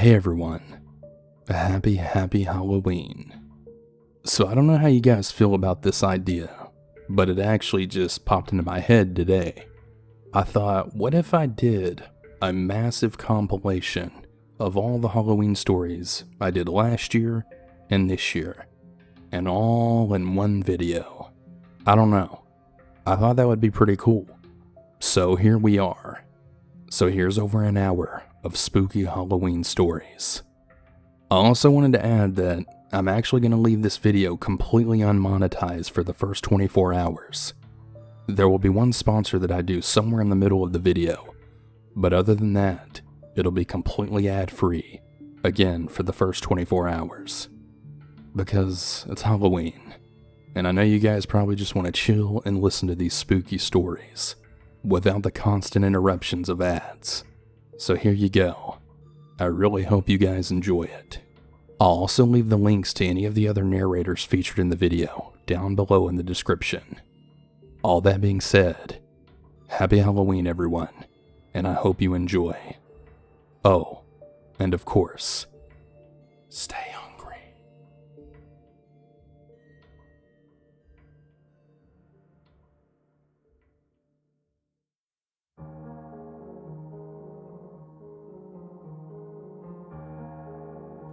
Hey everyone, happy Halloween. So I don't know how you guys feel about this idea, but it actually just popped into my head today. I thought, what if I did a massive compilation of all the Halloween stories I did last year and this year, and all in one video? I don't know. I thought that would be pretty cool. So here we are. So here's over an hour of spooky Halloween stories. I also wanted to add that I'm actually going to leave this video completely unmonetized for the first 24 hours. There will be one sponsor that I do somewhere in the middle of the video, but other than that, it'll be completely ad-free, again for the first 24 hours. Because it's Halloween, and I know you guys probably just want to chill and listen to these spooky stories, without the constant interruptions of ads. So here you go. I really hope you guys enjoy it. I'll also leave the links to any of the other narrators featured in the video down below in the description. All that being said, happy Halloween everyone, and I hope you enjoy. Oh, and of course, stay hungry.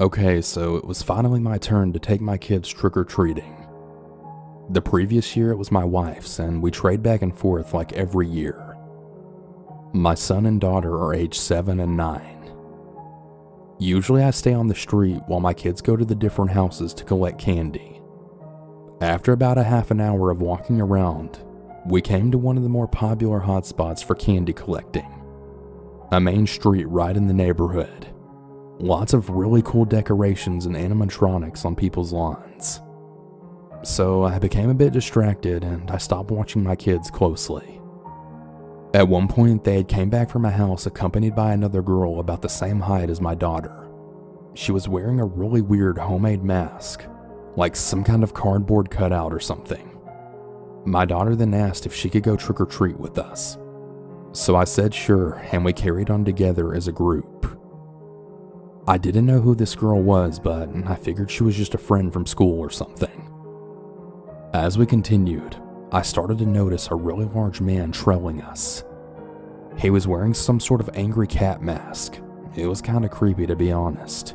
Okay, so it was finally my turn to take my kids trick-or-treating. The previous year it was my wife's, and we trade back and forth like every year. My son and daughter are age 7 and 9. Usually I stay on the street while my kids go to the different houses to collect candy. After about a half an hour of walking around, we came to one of the more popular hotspots for candy collecting. A main street right in the neighborhood. Lots of really cool decorations and animatronics on people's lawns. So I became a bit distracted and I stopped watching my kids closely. At one point they had came back from a house accompanied by another girl about the same height as my daughter. She was wearing a really weird homemade mask, like some kind of cardboard cutout or something. My daughter then asked if she could go trick-or-treat with us. So I said sure, and we carried on together as a group. I didn't know who this girl was, but I figured she was just a friend from school or something. As we continued, I started to notice a really large man trailing us. He was wearing some sort of angry cat mask. It was kind of creepy, to be honest.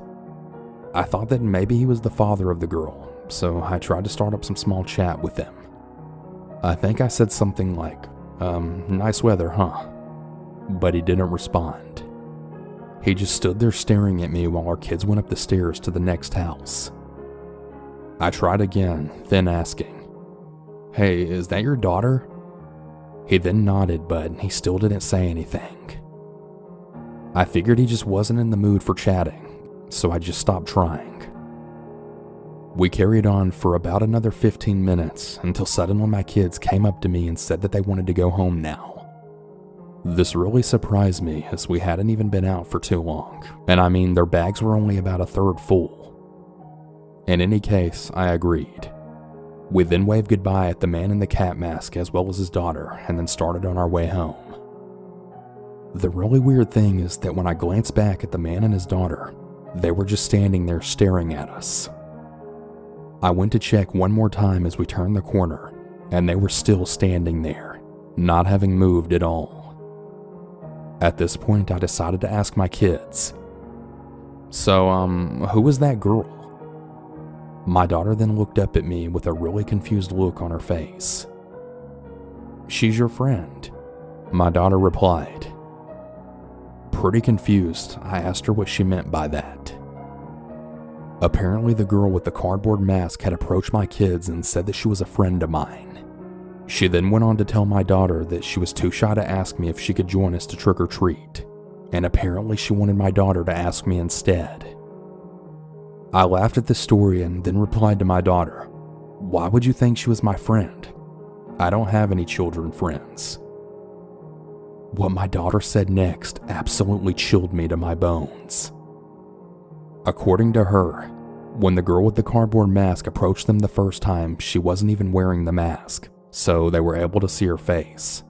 I thought that maybe he was the father of the girl, so I tried to start up some small chat with him. I think I said something like, nice weather, huh? But he didn't respond. He just stood there staring at me while our kids went up the stairs to the next house. I tried again, then asking, "Hey, is that your daughter?" He then nodded, but he still didn't say anything. I figured he just wasn't in the mood for chatting, so I just stopped trying. We carried on for about another 15 minutes until suddenly my kids came up to me and said that they wanted to go home now. This really surprised me as we hadn't even been out for too long, and I mean their bags were only about a third full. In any case, I agreed. We then waved goodbye at the man in the cat mask as well as his daughter and then started on our way home. The really weird thing is that when I glanced back at the man and his daughter, they were just standing there staring at us. I went to check one more time as we turned the corner, and they were still standing there, not having moved at all. At this point, I decided to ask my kids, "So, who was that girl?" My daughter then looked up at me with a really confused look on her face. "She's your friend," my daughter replied. Pretty confused, I asked her what she meant by that. Apparently, the girl with the cardboard mask had approached my kids and said that she was a friend of mine. She then went on to tell my daughter that she was too shy to ask me if she could join us to trick-or-treat, and apparently she wanted my daughter to ask me instead. I laughed at this story and then replied to my daughter, "Why would you think she was my friend? I don't have any children friends." What my daughter said next absolutely chilled me to my bones. According to her, when the girl with the cardboard mask approached them the first time, she wasn't even wearing the mask, so they were able to see her face.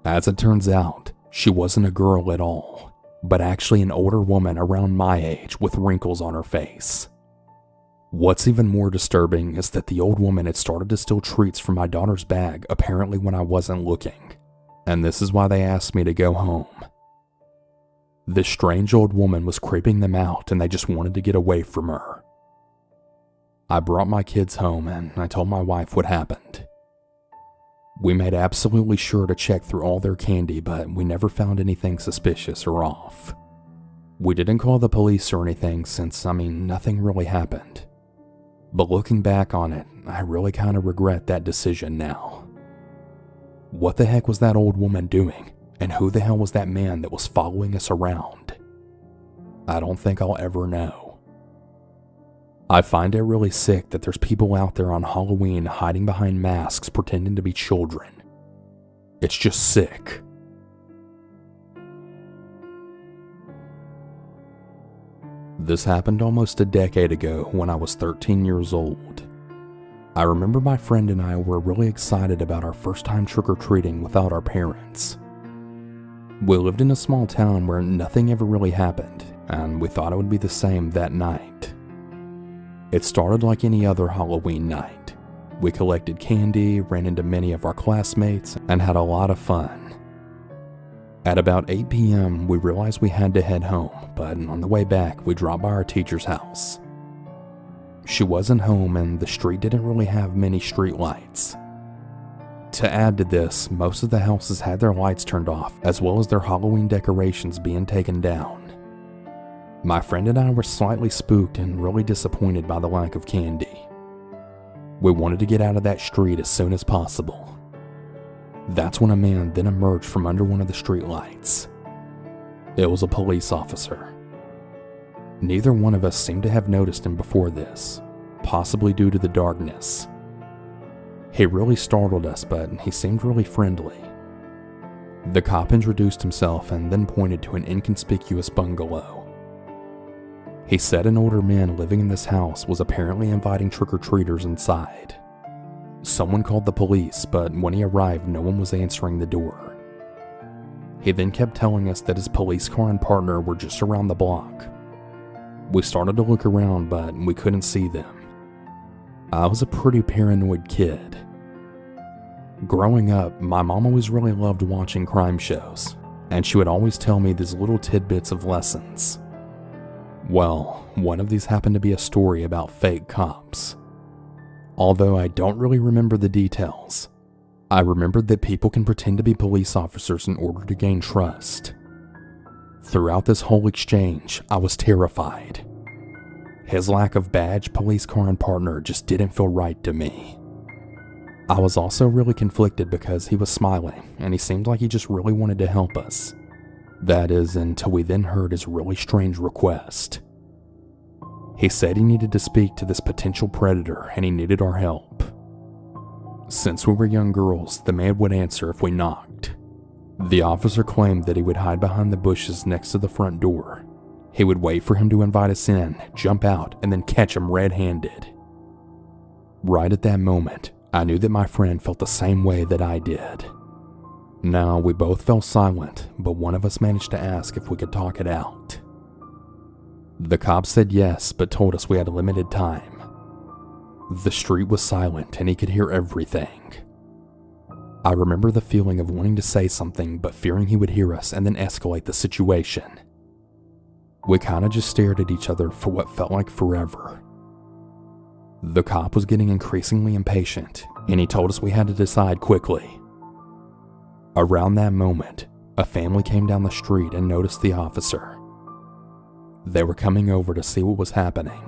As it turns out, she wasn't a girl at all. but actually an older woman around my age with wrinkles on her face. What's even more disturbing is that the old woman had started to steal treats from my daughter's bag apparently when I wasn't looking, and this is why they asked me to go home. This strange old woman was creeping them out and they just wanted to get away from her. I brought my kids home and I told my wife what happened. We made absolutely sure to check through all their candy, but we never found anything suspicious or off. We didn't call the police or anything since, nothing really happened. But looking back on it, I really kind of regret that decision now. What the heck was that old woman doing? And who the hell was that man that was following us around? I don't think I'll ever know. I find it really sick that there's people out there on Halloween hiding behind masks pretending to be children. It's just sick. This happened almost a decade ago when I was 13 years old. I remember my friend and I were really excited about our first time trick-or-treating without our parents. We lived in a small town where nothing ever really happened, and we thought it would be the same that night. It started like any other Halloween night. We collected candy, ran into many of our classmates, and had a lot of fun. At about 8 p.m., we realized we had to head home, but on the way back, we dropped by our teacher's house. She wasn't home, and the street didn't really have many street lights. To add to this, most of the houses had their lights turned off, as well as their Halloween decorations being taken down. My friend and I were slightly spooked and really disappointed by the lack of candy. We wanted to get out of that street as soon as possible. That's when a man then emerged from under one of the street lights. It was a police officer. Neither one of us seemed to have noticed him before this, possibly due to the darkness. He really startled us, but he seemed really friendly. The cop introduced himself and then pointed to an inconspicuous bungalow. He said an older man living in this house was apparently inviting trick-or-treaters inside. Someone called the police, but when he arrived, no one was answering the door. He then kept telling us that his police car and partner were just around the block. We started to look around, but we couldn't see them. I was a pretty paranoid kid. Growing up, my mom always really loved watching crime shows, and she would always tell me these little tidbits of lessons. Well, one of these happened to be a story about fake cops. Although I don't really remember the details, I remembered that people can pretend to be police officers in order to gain trust. Throughout this whole exchange, I was terrified. His lack of badge, police car, and partner just didn't feel right to me. I was also really conflicted because he was smiling, and he seemed like he just really wanted to help us. That is, until we then heard his really strange request. He said he needed to speak to this potential predator and he needed our help. Since we were young girls, the man would answer if we knocked. The officer claimed that he would hide behind the bushes next to the front door. He would wait for him to invite us in, jump out, and then catch him red-handed. Right at that moment, I knew that my friend felt the same way that I did. Now, we both fell silent, but one of us managed to ask if we could talk it out. The cop said yes, but told us we had a limited time. The street was silent and he could hear everything. I remember the feeling of wanting to say something, but fearing he would hear us and then escalate the situation. We kinda just stared at each other for what felt like forever. The cop was getting increasingly impatient, and he told us we had to decide quickly. Around that moment, a family came down the street and noticed the officer. They were coming over to see what was happening.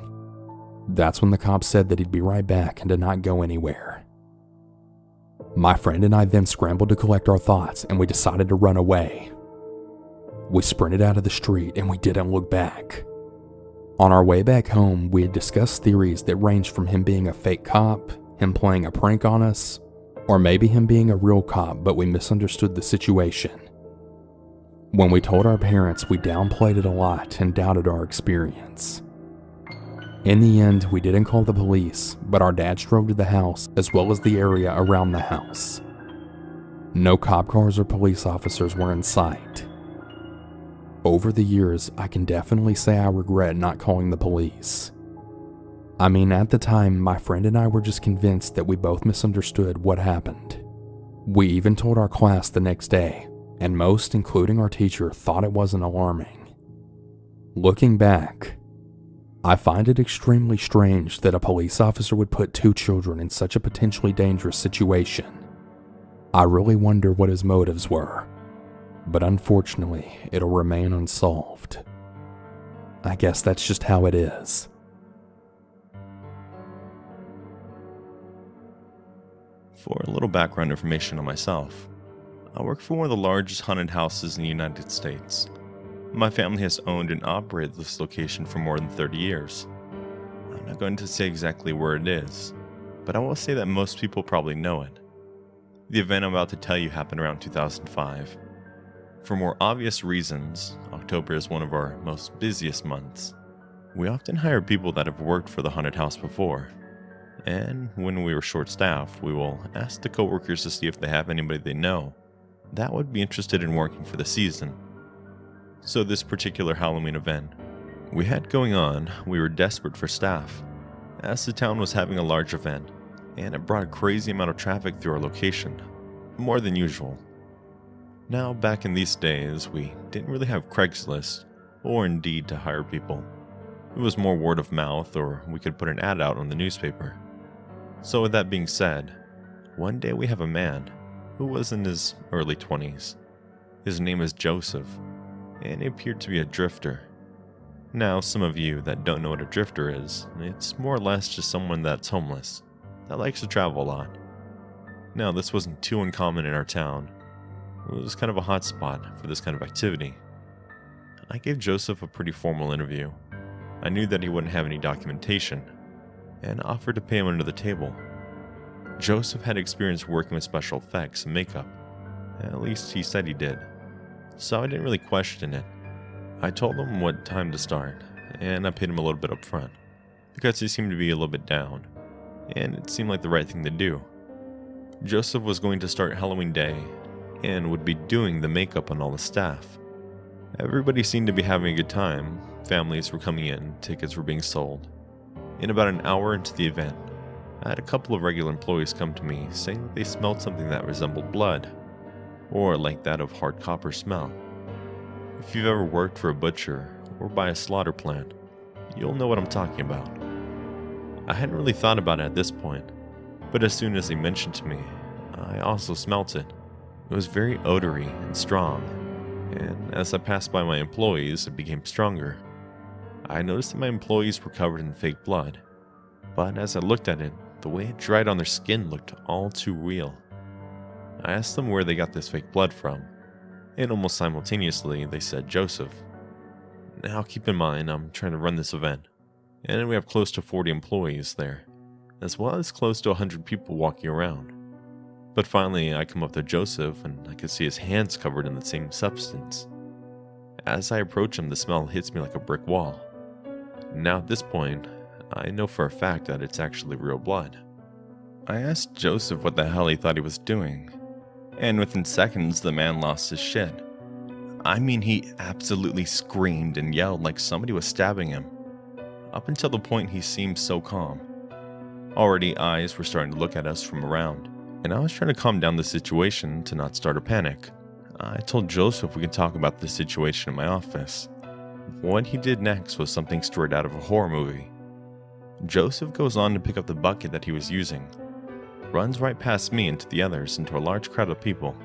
That's when the cop said that he'd be right back and to not go anywhere. My friend and I then scrambled to collect our thoughts and we decided to run away. We sprinted out of the street and we didn't look back. On our way back home, we had discussed theories that ranged from him being a fake cop, him playing a prank on us, or maybe him being a real cop, but we misunderstood the situation. When we told our parents, we downplayed it a lot and doubted our experience. In the end, we didn't call the police, but our dads drove to the house as well as the area around the house. No cop cars or police officers were in sight. Over the years, I can definitely say I regret not calling the police. I mean, at the time, my friend and I were just convinced that we both misunderstood what happened. We even told our class the next day, and most, including our teacher, thought it wasn't alarming. Looking back, I find it extremely strange that a police officer would put two children in such a potentially dangerous situation. I really wonder what his motives were, but unfortunately, it'll remain unsolved. I guess that's just how it is. For a little background information on myself, I work for one of the largest haunted houses in the United States. My family has owned and operated this location for more than 30 years. I'm not going to say exactly where it is, but I will say that most people probably know it. The event I'm about to tell you happened around 2005. For more obvious reasons, October is one of our most busiest months. We often hire people that have worked for the haunted house before. And when we were short-staffed, we will ask the coworkers to see if they have anybody they know that would be interested in working for the season. So this particular Halloween event we had going on, we were desperate for staff, as the town was having a large event, and it brought a crazy amount of traffic through our location, more than usual. Now, back in these days, we didn't really have Craigslist, or Indeed to hire people. It was more word of mouth, or we could put an ad out on the newspaper. So with that being said, one day we have a man who was in his early 20s. His name is Joseph, and he appeared to be a drifter. Now, some of you that don't know what a drifter is, it's more or less just someone that's homeless, that likes to travel a lot. Now, this wasn't too uncommon in our town. It was kind of a hot spot for this kind of activity. I gave Joseph a pretty formal interview. I knew that he wouldn't have any documentation, and offered to pay him under the table. Joseph had experience working with special effects and makeup. At least he said he did. So I didn't really question it. I told him what time to start, and I paid him a little bit up front, because he seemed to be a little bit down, and it seemed like the right thing to do. Joseph was going to start Halloween Day, and would be doing the makeup on all the staff. Everybody seemed to be having a good time. Families were coming in, tickets were being sold. In about an hour into the event, I had a couple of regular employees come to me saying that they smelled something that resembled blood, or like that of hard copper smell. If you've ever worked for a butcher or by a slaughter plant, you'll know what I'm talking about. I hadn't really thought about it at this point, but as soon as they mentioned to me, I also smelt it. It was very odory and strong, and as I passed by my employees, it became stronger. I noticed that my employees were covered in fake blood, but as I looked at it, the way it dried on their skin looked all too real. I asked them where they got this fake blood from, and almost simultaneously they said Joseph. Now keep in mind, I'm trying to run this event, and we have close to 40 employees there, as well as close to 100 people walking around. But finally I come up to Joseph and I could see his hands covered in the same substance. As I approach him, the smell hits me like a brick wall. Now at this point, I know for a fact that it's actually real blood. I asked Joseph what the hell he thought he was doing, and within seconds the man lost his shit. I mean, he absolutely screamed and yelled like somebody was stabbing him. Up until the point he seemed so calm. Already eyes were starting to look at us from around, and I was trying to calm down the situation to not start a panic. I told Joseph we could talk about the situation in my office. What he did next was something straight out of a horror movie. Joseph goes on to pick up the bucket that he was using, runs right past me and to the others into a large crowd of people,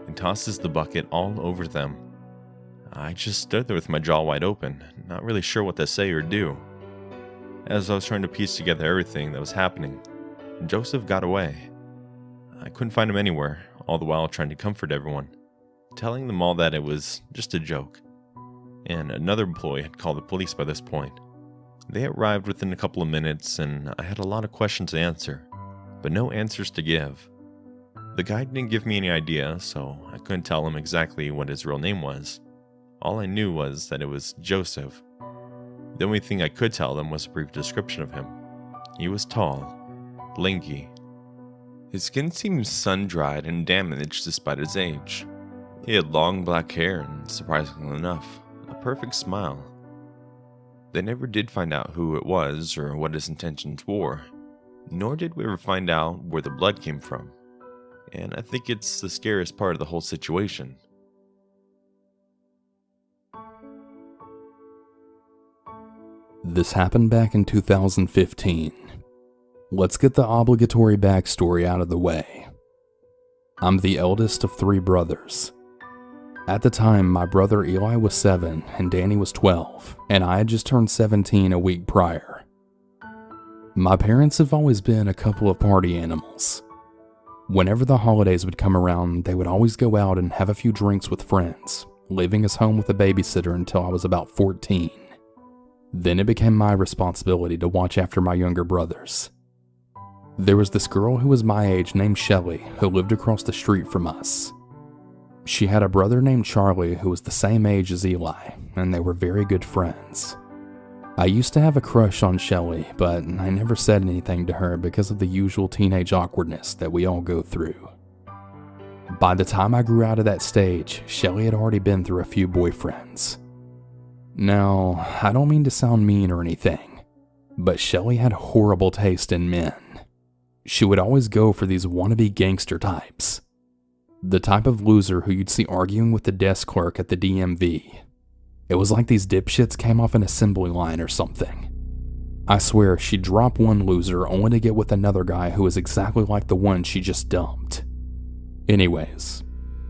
and tosses the bucket all over them. I just stood there with my jaw wide open, not really sure what to say or do. As I was trying to piece together everything that was happening, Joseph got away. I couldn't find him anywhere, all the while trying to comfort everyone, telling them all that it was just a joke. And another employee had called the police by this point. They arrived within a couple of minutes, and I had a lot of questions to answer, but no answers to give. The guy didn't give me any idea, so I couldn't tell him exactly what his real name was. All I knew was that it was Joseph. The only thing I could tell them was a brief description of him. He was tall, lanky. His skin seemed sun-dried and damaged despite his age. He had long black hair, and surprisingly enough, perfect smile. They never did find out who it was or what his intentions were, nor did we ever find out where the blood came from. And I think it's the scariest part of the whole situation. This happened back in 2015. Let's get the obligatory backstory out of the way. I'm the eldest of 3 brothers. At the time, my brother Eli was 7 and Danny was 12, and I had just turned 17 a week prior. My parents have always been a couple of party animals. Whenever the holidays would come around, they would always go out and have a few drinks with friends, leaving us home with a babysitter until I was about 14. Then it became my responsibility to watch after my younger brothers. There was this girl who was my age named Shelly who lived across the street from us. She had a brother named Charlie who was the same age as Eli, and they were very good friends. I used to have a crush on Shelly, but I never said anything to her because of the usual teenage awkwardness that we all go through. By the time I grew out of that stage, Shelly had already been through a few boyfriends. Now, I don't mean to sound mean or anything, but Shelly had horrible taste in men. She would always go for these wannabe gangster types. The type of loser who you'd see arguing with the desk clerk at the DMV. It was like these dipshits came off an assembly line or something. I swear she'd drop one loser only to get with another guy who was exactly like the one she just dumped. Anyways,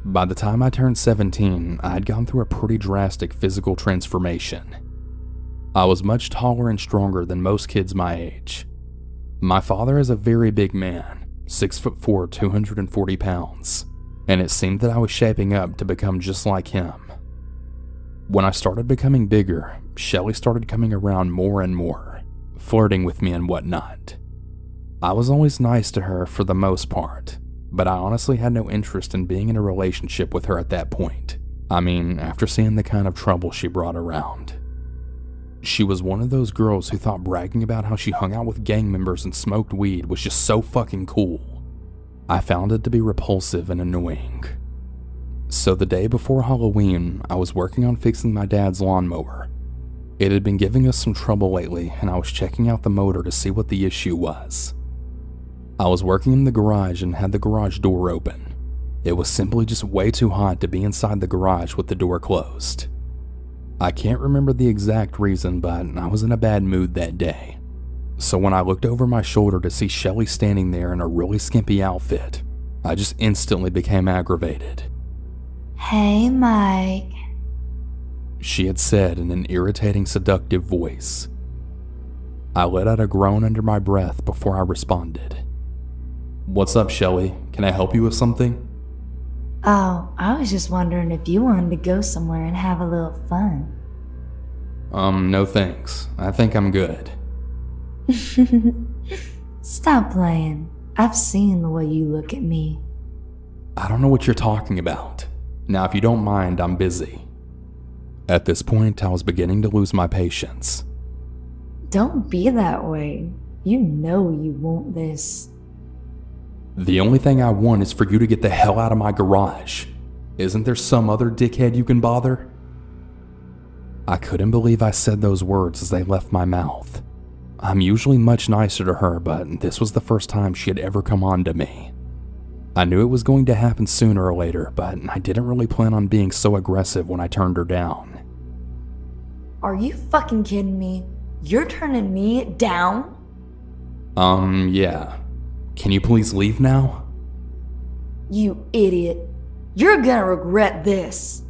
by the time I turned 17, I had gone through a pretty drastic physical transformation. I was much taller and stronger than most kids my age. My father is a very big man, 6'4", 240 pounds, and it seemed that I was shaping up to become just like him. When I started becoming bigger, Shelly started coming around more and more, flirting with me and whatnot. I was always nice to her for the most part, but I honestly had no interest in being in a relationship with her at that point. I mean, after seeing the kind of trouble she brought around. She was one of those girls who thought bragging about how she hung out with gang members and smoked weed was just so fucking cool. I found it to be repulsive and annoying. So the day before Halloween, I was working on fixing my dad's lawnmower. It had been giving us some trouble lately, and I was checking out the motor to see what the issue was. I was working in the garage and had the garage door open. It was simply just way too hot to be inside the garage with the door closed. I can't remember the exact reason, but I was in a bad mood that day. So when I looked over my shoulder to see Shelly standing there in a really skimpy outfit, I just instantly became aggravated. "Hey, Mike," she had said in an irritating, seductive voice. I let out a groan under my breath before I responded. "What's up, Shelly? Can I help you with something?" "Oh, I was just wondering if you wanted to go somewhere and have a little fun." No thanks. I think I'm good." "Stop playing. I've seen the way you look at me." "I don't know what you're talking about. Now, if you don't mind, I'm busy." At this point, I was beginning to lose my patience. "Don't be that way. You know you want this." "The only thing I want is for you to get the hell out of my garage. Isn't there some other dickhead you can bother?" I couldn't believe I said those words as they left my mouth. I'm usually much nicer to her, but this was the first time she had ever come on to me. I knew it was going to happen sooner or later, but I didn't really plan on being so aggressive when I turned her down. "Are you fucking kidding me? You're turning me down?" Yeah. Can you please leave now?" "You idiot. You're gonna regret this."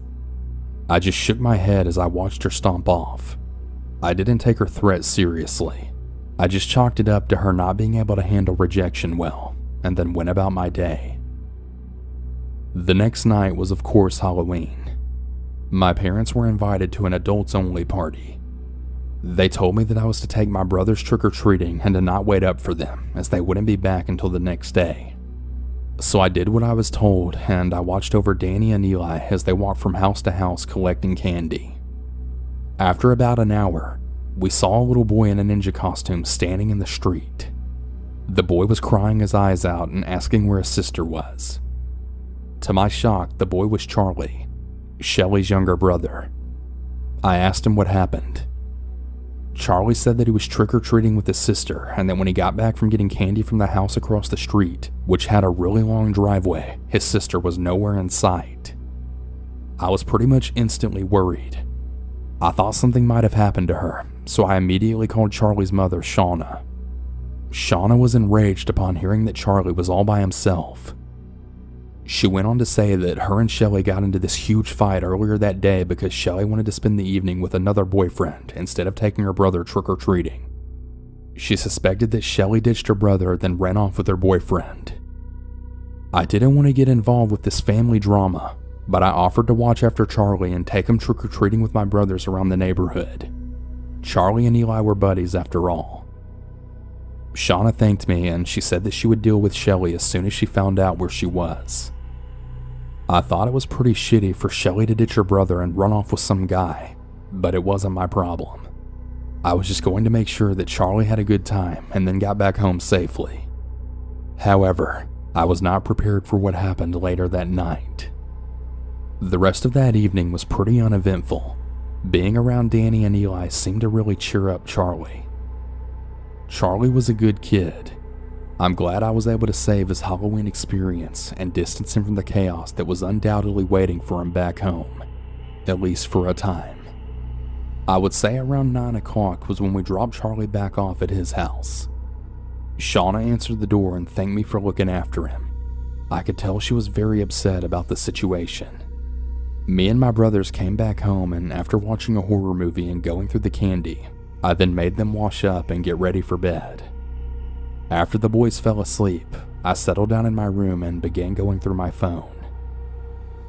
I just shook my head as I watched her stomp off. I didn't take her threat seriously. I just chalked it up to her not being able to handle rejection well, and then went about my day. The next night was of course Halloween. My parents were invited to an adults-only party. They told me that I was to take my brothers trick-or-treating and to not wait up for them, as they wouldn't be back until the next day. So I did what I was told, and I watched over Danny and Eli as they walked from house to house collecting candy. After about an hour, we saw a little boy in a ninja costume standing in the street. The boy was crying his eyes out and asking where his sister was. To my shock, the boy was Charlie, Shelly's younger brother. I asked him what happened. Charlie said that he was trick-or-treating with his sister, and that when he got back from getting candy from the house across the street, which had a really long driveway, his sister was nowhere in sight. I was pretty much instantly worried. I thought something might have happened to her, so I immediately called Charlie's mother, Shauna. Shauna was enraged upon hearing that Charlie was all by himself. She went on to say that her and Shelly got into this huge fight earlier that day because Shelly wanted to spend the evening with another boyfriend instead of taking her brother trick-or-treating. She suspected that Shelly ditched her brother, then ran off with her boyfriend. I didn't want to get involved with this family drama, but I offered to watch after Charlie and take him trick-or-treating with my brothers around the neighborhood. Charlie and Eli were buddies after all. Shauna thanked me, and she said that she would deal with Shelly as soon as she found out where she was. I thought it was pretty shitty for Shelly to ditch her brother and run off with some guy, but it wasn't my problem. I was just going to make sure that Charlie had a good time and then got back home safely. However, I was not prepared for what happened later that night. The rest of that evening was pretty uneventful. Being around Danny and Eli seemed to really cheer up Charlie. Charlie was a good kid. I'm glad I was able to save his Halloween experience and distance him from the chaos that was undoubtedly waiting for him back home, at least for a time. I would say around 9 o'clock was when we dropped Charlie back off at his house. Shauna answered the door and thanked me for looking after him. I could tell she was very upset about the situation. Me and my brothers came back home, and after watching a horror movie and going through the candy, I then made them wash up and get ready for bed. After the boys fell asleep, I settled down in my room and began going through my phone.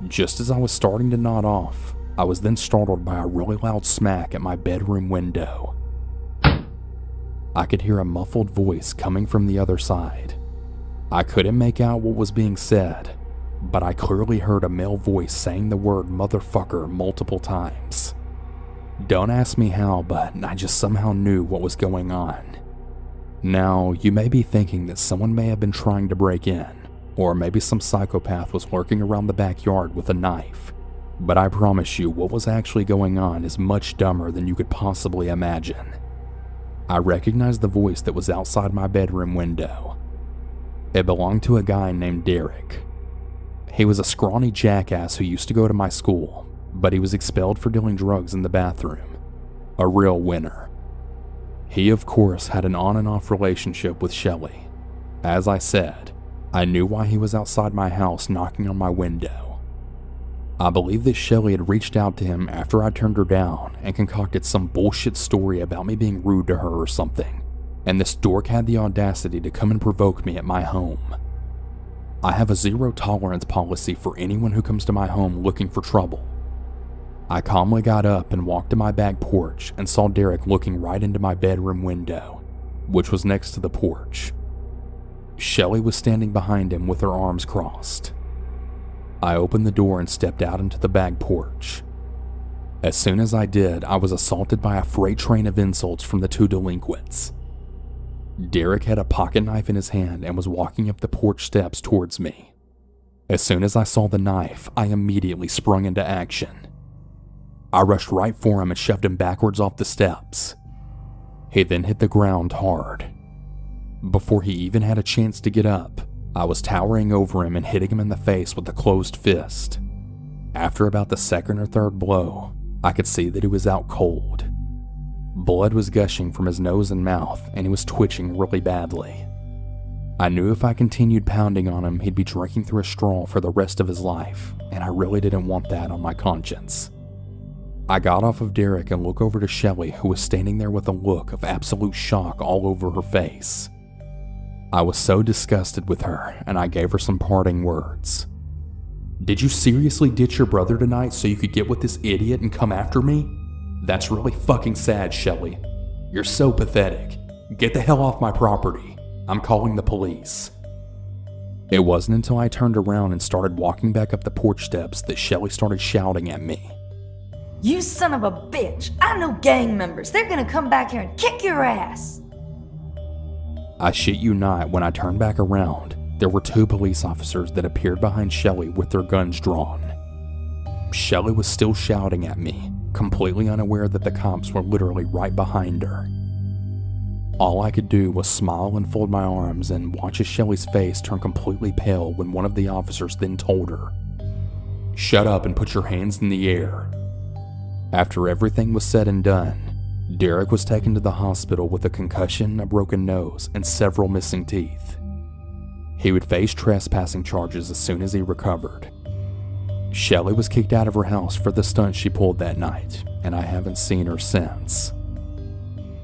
Just as I was starting to nod off, I was then startled by a really loud smack at my bedroom window. I could hear a muffled voice coming from the other side. I couldn't make out what was being said, but I clearly heard a male voice saying the word motherfucker multiple times. Don't ask me how, but I just somehow knew what was going on. Now, you may be thinking that someone may have been trying to break in, or maybe some psychopath was lurking around the backyard with a knife, but I promise you what was actually going on is much dumber than you could possibly imagine. I recognized the voice that was outside my bedroom window. It belonged to a guy named Derek. He was a scrawny jackass who used to go to my school, but he was expelled for dealing drugs in the bathroom. A real winner. He, of course, had an on and off relationship with Shelly. As I said, I knew why he was outside my house knocking on my window. I believe that Shelly had reached out to him after I turned her down and concocted some bullshit story about me being rude to her or something, and this dork had the audacity to come and provoke me at my home. I have a zero tolerance policy for anyone who comes to my home looking for trouble. I calmly got up and walked to my back porch and saw Derek looking right into my bedroom window, which was next to the porch. Shelly was standing behind him with her arms crossed. I opened the door and stepped out into the back porch. As soon as I did, I was assaulted by a freight train of insults from the two delinquents. Derek had a pocket knife in his hand and was walking up the porch steps towards me. As soon as I saw the knife, I immediately sprung into action. I rushed right for him and shoved him backwards off the steps. He then hit the ground hard. Before he even had a chance to get up, I was towering over him and hitting him in the face with a closed fist. After about the second or third blow, I could see that he was out cold. Blood was gushing from his nose and mouth, and he was twitching really badly. I knew if I continued pounding on him, he'd be drinking through a straw for the rest of his life, and I really didn't want that on my conscience. I got off of Derek and looked over to Shelly, who was standing there with a look of absolute shock all over her face. I was so disgusted with her, and I gave her some parting words. "Did you seriously ditch your brother tonight so you could get with this idiot and come after me? That's really fucking sad, Shelly. You're so pathetic. Get the hell off my property. I'm calling the police." It wasn't until I turned around and started walking back up the porch steps that Shelly started shouting at me. You son of a bitch! I know gang members. They're gonna come back here and kick your ass! I shit you not, when I turned back around, there were two police officers that appeared behind Shelly with their guns drawn. Shelly was still shouting at me, completely unaware that the cops were literally right behind her. All I could do was smile and fold my arms and watch as Shelly's face turn completely pale when one of the officers then told her, "Shut up and put your hands in the air." After everything was said and done, Derek was taken to the hospital with a concussion, a broken nose, and several missing teeth. He would face trespassing charges as soon as he recovered. Shelly was kicked out of her house for the stunt she pulled that night, and I haven't seen her since.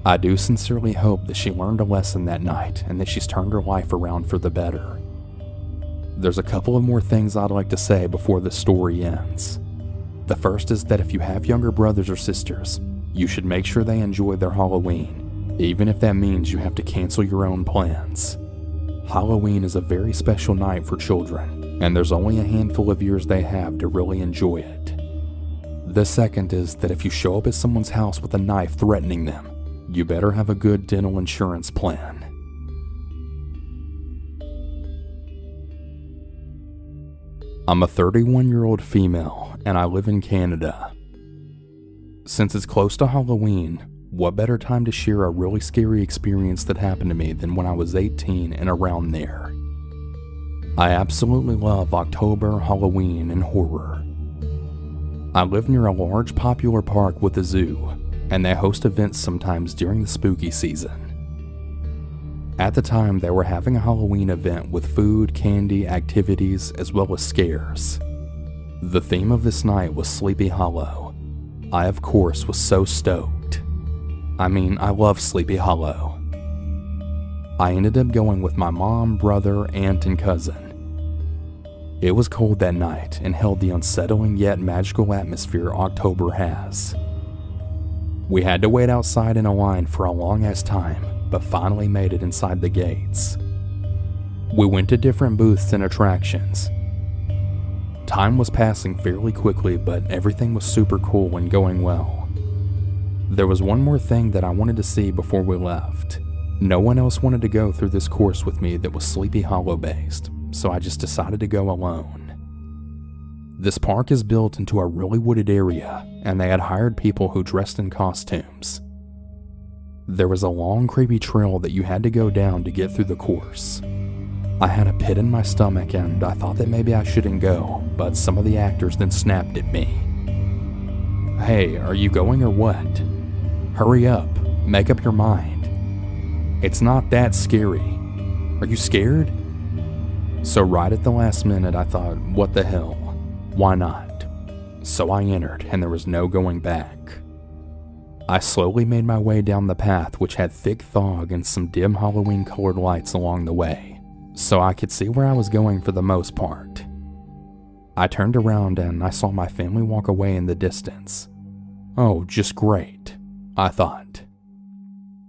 I do sincerely hope that she learned a lesson that night and that she's turned her life around for the better. There's a couple of more things I'd like to say before the story ends. The first is that if you have younger brothers or sisters, you should make sure they enjoy their Halloween, even if that means you have to cancel your own plans. Halloween is a very special night for children, and there's only a handful of years they have to really enjoy it. The second is that if you show up at someone's house with a knife threatening them, you better have a good dental insurance plan. I'm a 31-year-old female, and I live in Canada. Since it's close to Halloween, what better time to share a really scary experience that happened to me than when I was 18 and around there. I absolutely love October, Halloween, and horror. I live near a large popular park with a zoo, and they host events sometimes during the spooky season. At the time, they were having a Halloween event with food, candy, activities, as well as scares. The theme of this night was Sleepy Hollow. I, of course, was so stoked. I mean, I love Sleepy Hollow. I ended up going with my mom, brother, aunt, and cousin. It was cold that night and held the unsettling yet magical atmosphere October has. We had to wait outside in a line for a long-ass time, but finally made it inside the gates. We went to different booths and attractions. Time was passing fairly quickly, but everything was super cool and going well. There was one more thing that I wanted to see before we left. No one else wanted to go through this course with me that was Sleepy Hollow based, so I just decided to go alone. This park is built into a really wooded area, and they had hired people who dressed in costumes. There was a long, creepy trail that you had to go down to get through the course. I had a pit in my stomach, and I thought that maybe I shouldn't go, but some of the actors then snapped at me. "Hey, are you going or what? Hurry up, make up your mind. It's not that scary. Are you scared?" So right at the last minute, I thought, what the hell? Why not? So I entered, and there was no going back. I slowly made my way down the path, which had thick fog and some dim Halloween-colored lights along the way, so I could see where I was going for the most part. I turned around and I saw my family walk away in the distance. Oh, just great, I thought.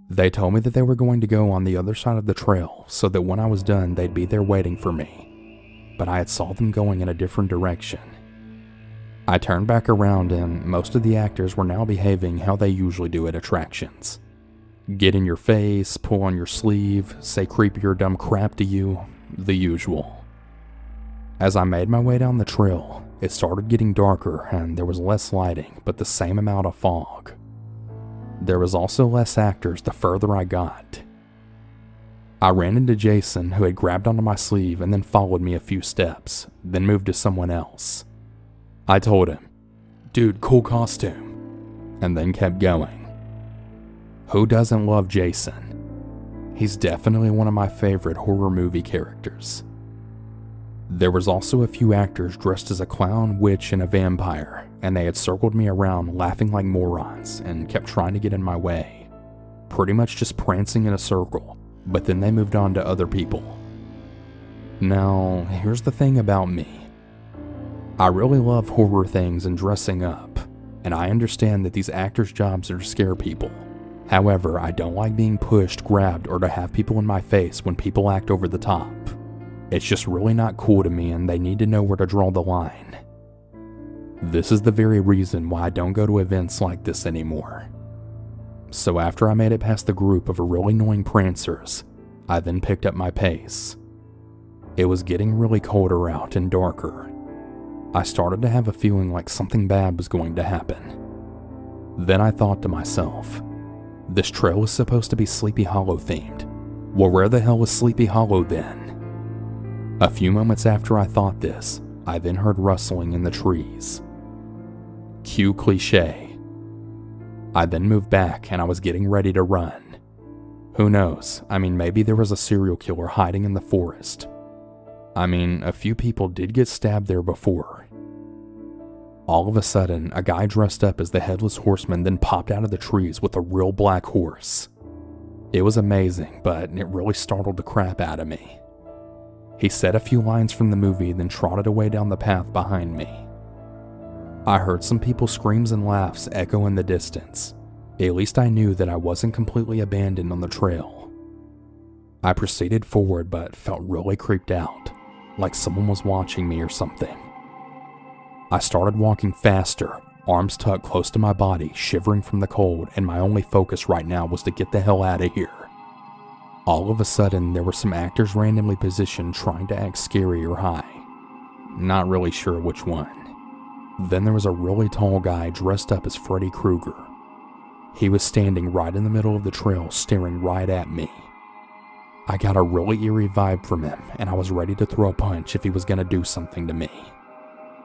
They told me that they were going to go on the other side of the trail, so that when I was done, they'd be there waiting for me. But I had saw them going in a different direction. I turned back around and most of the actors were now behaving how they usually do at attractions. Get in your face, pull on your sleeve, say creepy or dumb crap to you, the usual. As I made my way down the trail, it started getting darker and there was less lighting, but the same amount of fog. There was also less actors the further I got. I ran into Jason, who had grabbed onto my sleeve and then followed me a few steps, then moved to someone else. I told him, "Dude, cool costume," and then kept going. Who doesn't love Jason? He's definitely one of my favorite horror movie characters. There was also a few actors dressed as a clown, witch, and a vampire, and they had circled me around laughing like morons and kept trying to get in my way. Pretty much just prancing in a circle, but then they moved on to other people. Now, here's the thing about me. I really love horror things and dressing up, and I understand that these actors' jobs are to scare people. However, I don't like being pushed, grabbed, or to have people in my face when people act over the top. It's just really not cool to me, and they need to know where to draw the line. This is the very reason why I don't go to events like this anymore. So after I made it past the group of really annoying prancers, I then picked up my pace. It was getting really colder out and darker. I started to have a feeling like something bad was going to happen. Then I thought to myself, this trail is supposed to be Sleepy Hollow themed. Well, where the hell is Sleepy Hollow then? A few moments after I thought this, I then heard rustling in the trees. Cue cliche. I then moved back and I was getting ready to run. Who knows? I mean, maybe there was a serial killer hiding in the forest. I mean, a few people did get stabbed there before. All of a sudden, a guy dressed up as the Headless Horseman then popped out of the trees with a real black horse. It was amazing, but it really startled the crap out of me. He said a few lines from the movie, then trotted away down the path behind me. I heard some people's screams and laughs echo in the distance. At least I knew that I wasn't completely abandoned on the trail. I proceeded forward but felt really creeped out, like someone was watching me or something. I started walking faster, arms tucked close to my body, shivering from the cold, and my only focus right now was to get the hell out of here. All of a sudden, there were some actors randomly positioned trying to act scary or high. Not really sure which one. Then there was a really tall guy dressed up as Freddy Krueger. He was standing right in the middle of the trail, staring right at me. I got a really eerie vibe from him, and I was ready to throw a punch if he was going to do something to me.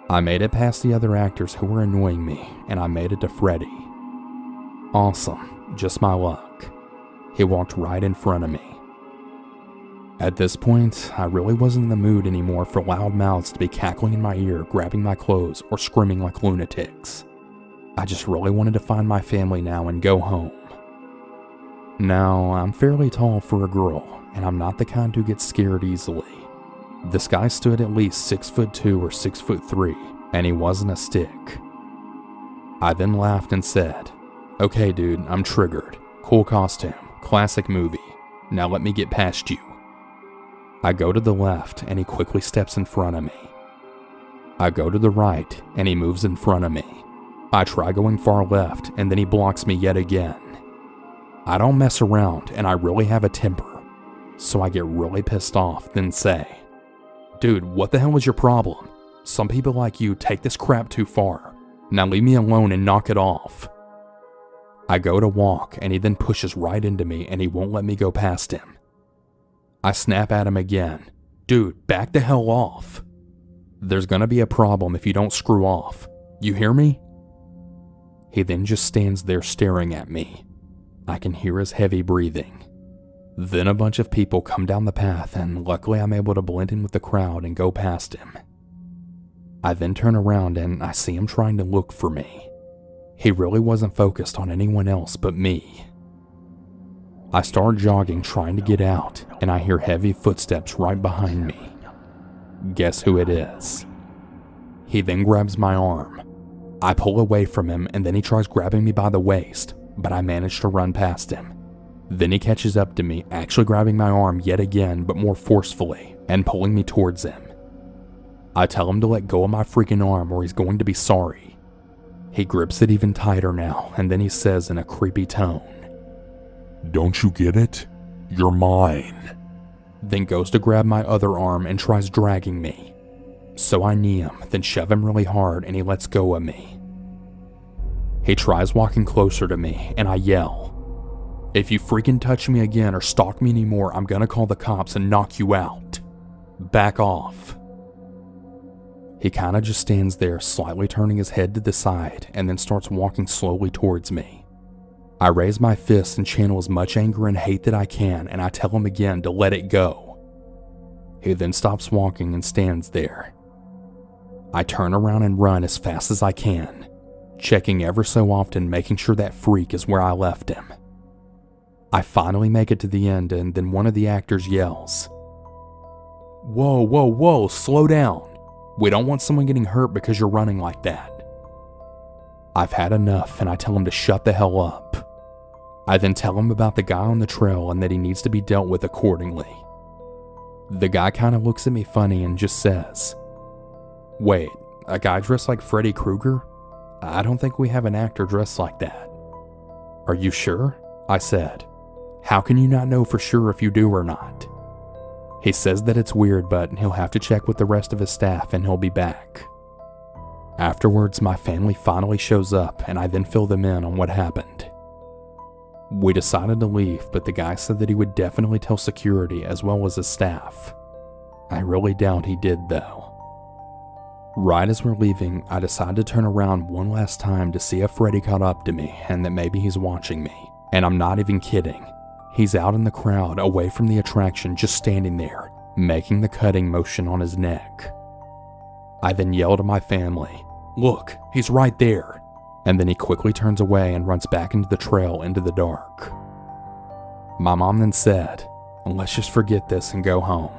I made it past the other actors who were annoying me, and I made it to Freddy. Awesome, just my luck. He walked right in front of me. At this point, I really wasn't in the mood anymore for loud mouths to be cackling in my ear, grabbing my clothes, or screaming like lunatics. I just really wanted to find my family now and go home. Now, I'm fairly tall for a girl, and I'm not the kind who gets scared easily. This guy stood at least 6'2" or 6'3", and he wasn't a stick. I then laughed and said, "Okay dude, I'm triggered. Cool costume, classic movie. Now let me get past you." I go to the left and he quickly steps in front of me. I go to the right and he moves in front of me. I try going far left and then he blocks me yet again. I don't mess around and I really have a temper, so I get really pissed off, then say, "Dude, what the hell is your problem? Some people like you take this crap too far. Now leave me alone and knock it off." I go to walk and he then pushes right into me and he won't let me go past him. I snap at him again. "Dude, back the hell off. There's gonna be a problem if you don't screw off. You hear me?" He then just stands there staring at me. I can hear his heavy breathing. Then a bunch of people come down the path and luckily I'm able to blend in with the crowd and go past him. I then turn around and I see him trying to look for me. He really wasn't focused on anyone else but me. I start jogging trying to get out and I hear heavy footsteps right behind me. Guess who it is? He then grabs my arm. I pull away from him and then he tries grabbing me by the waist, but I manage to run past him. Then he catches up to me, actually grabbing my arm yet again but more forcefully and pulling me towards him. I tell him to let go of my freaking arm or he's going to be sorry. He grips it even tighter now and then he says in a creepy tone, "Don't you get it? You're mine." Then goes to grab my other arm and tries dragging me. So I knee him, then shove him really hard and he lets go of me. He tries walking closer to me and I yell, "If you freaking touch me again or stalk me anymore, I'm gonna call the cops and knock you out. Back off." He kinda just stands there, slightly turning his head to the side and then starts walking slowly towards me. I raise my fist and channel as much anger and hate that I can and I tell him again to let it go. He then stops walking and stands there. I turn around and run as fast as I can, checking ever so often making sure that freak is where I left him. I finally make it to the end and then one of the actors yells, "Whoa, whoa, whoa, slow down. We don't want someone getting hurt because you're running like that." I've had enough and I tell him to shut the hell up. I then tell him about the guy on the trail and that he needs to be dealt with accordingly. The guy kind of looks at me funny and just says, "Wait, a guy dressed like Freddy Krueger? I don't think we have an actor dressed like that." "Are you sure?" I said. "How can you not know for sure if you do or not?" He says that it's weird, but he'll have to check with the rest of his staff and he'll be back. Afterwards, my family finally shows up and I then fill them in on what happened. We decided to leave, but the guy said that he would definitely tell security as well as his staff. I really doubt he did though. Right as we're leaving, I decide to turn around one last time to see if Freddy caught up to me and that maybe he's watching me. And I'm not even kidding. He's out in the crowd, away from the attraction, just standing there, making the cutting motion on his neck. I then yell to my family, "Look, he's right there." And then he quickly turns away and runs back into the trail into the dark. My mom then said, "Let's just forget this and go home."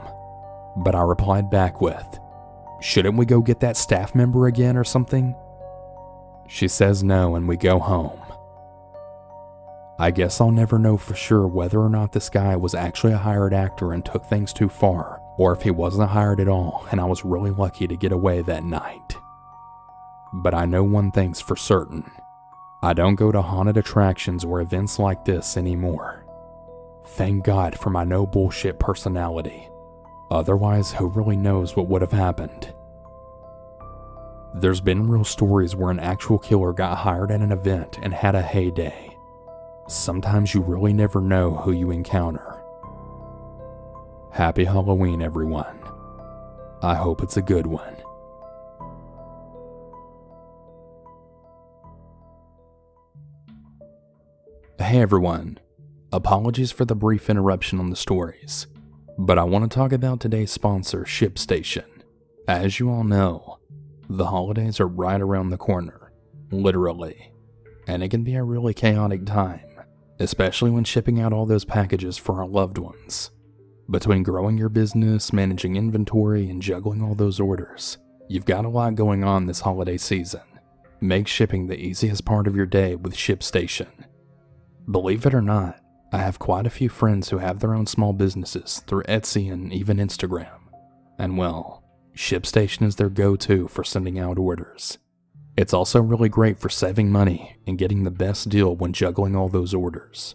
But I replied back with, "Shouldn't we go get that staff member again or something?" She says no and we go home. I guess I'll never know for sure whether or not this guy was actually a hired actor and took things too far, or if he wasn't hired at all and I was really lucky to get away that night. But I know one thing's for certain. I don't go to haunted attractions or events like this anymore. Thank God for my no bullshit personality. Otherwise, who really knows what would have happened? There's been real stories where an actual killer got hired at an event and had a heyday. Sometimes you really never know who you encounter. Happy Halloween, everyone. I hope it's a good one. Hey everyone. Apologies for the brief interruption on the stories, but I want to talk about today's sponsor, ShipStation. As you all know, the holidays are right around the corner, literally, and it can be a really chaotic time, especially when shipping out all those packages for our loved ones. Between growing your business, managing inventory, and juggling all those orders, you've got a lot going on this holiday season. Make shipping the easiest part of your day with ShipStation. Believe it or not, I have quite a few friends who have their own small businesses through Etsy and even Instagram. And well, ShipStation is their go-to for sending out orders. It's also really great for saving money and getting the best deal when juggling all those orders.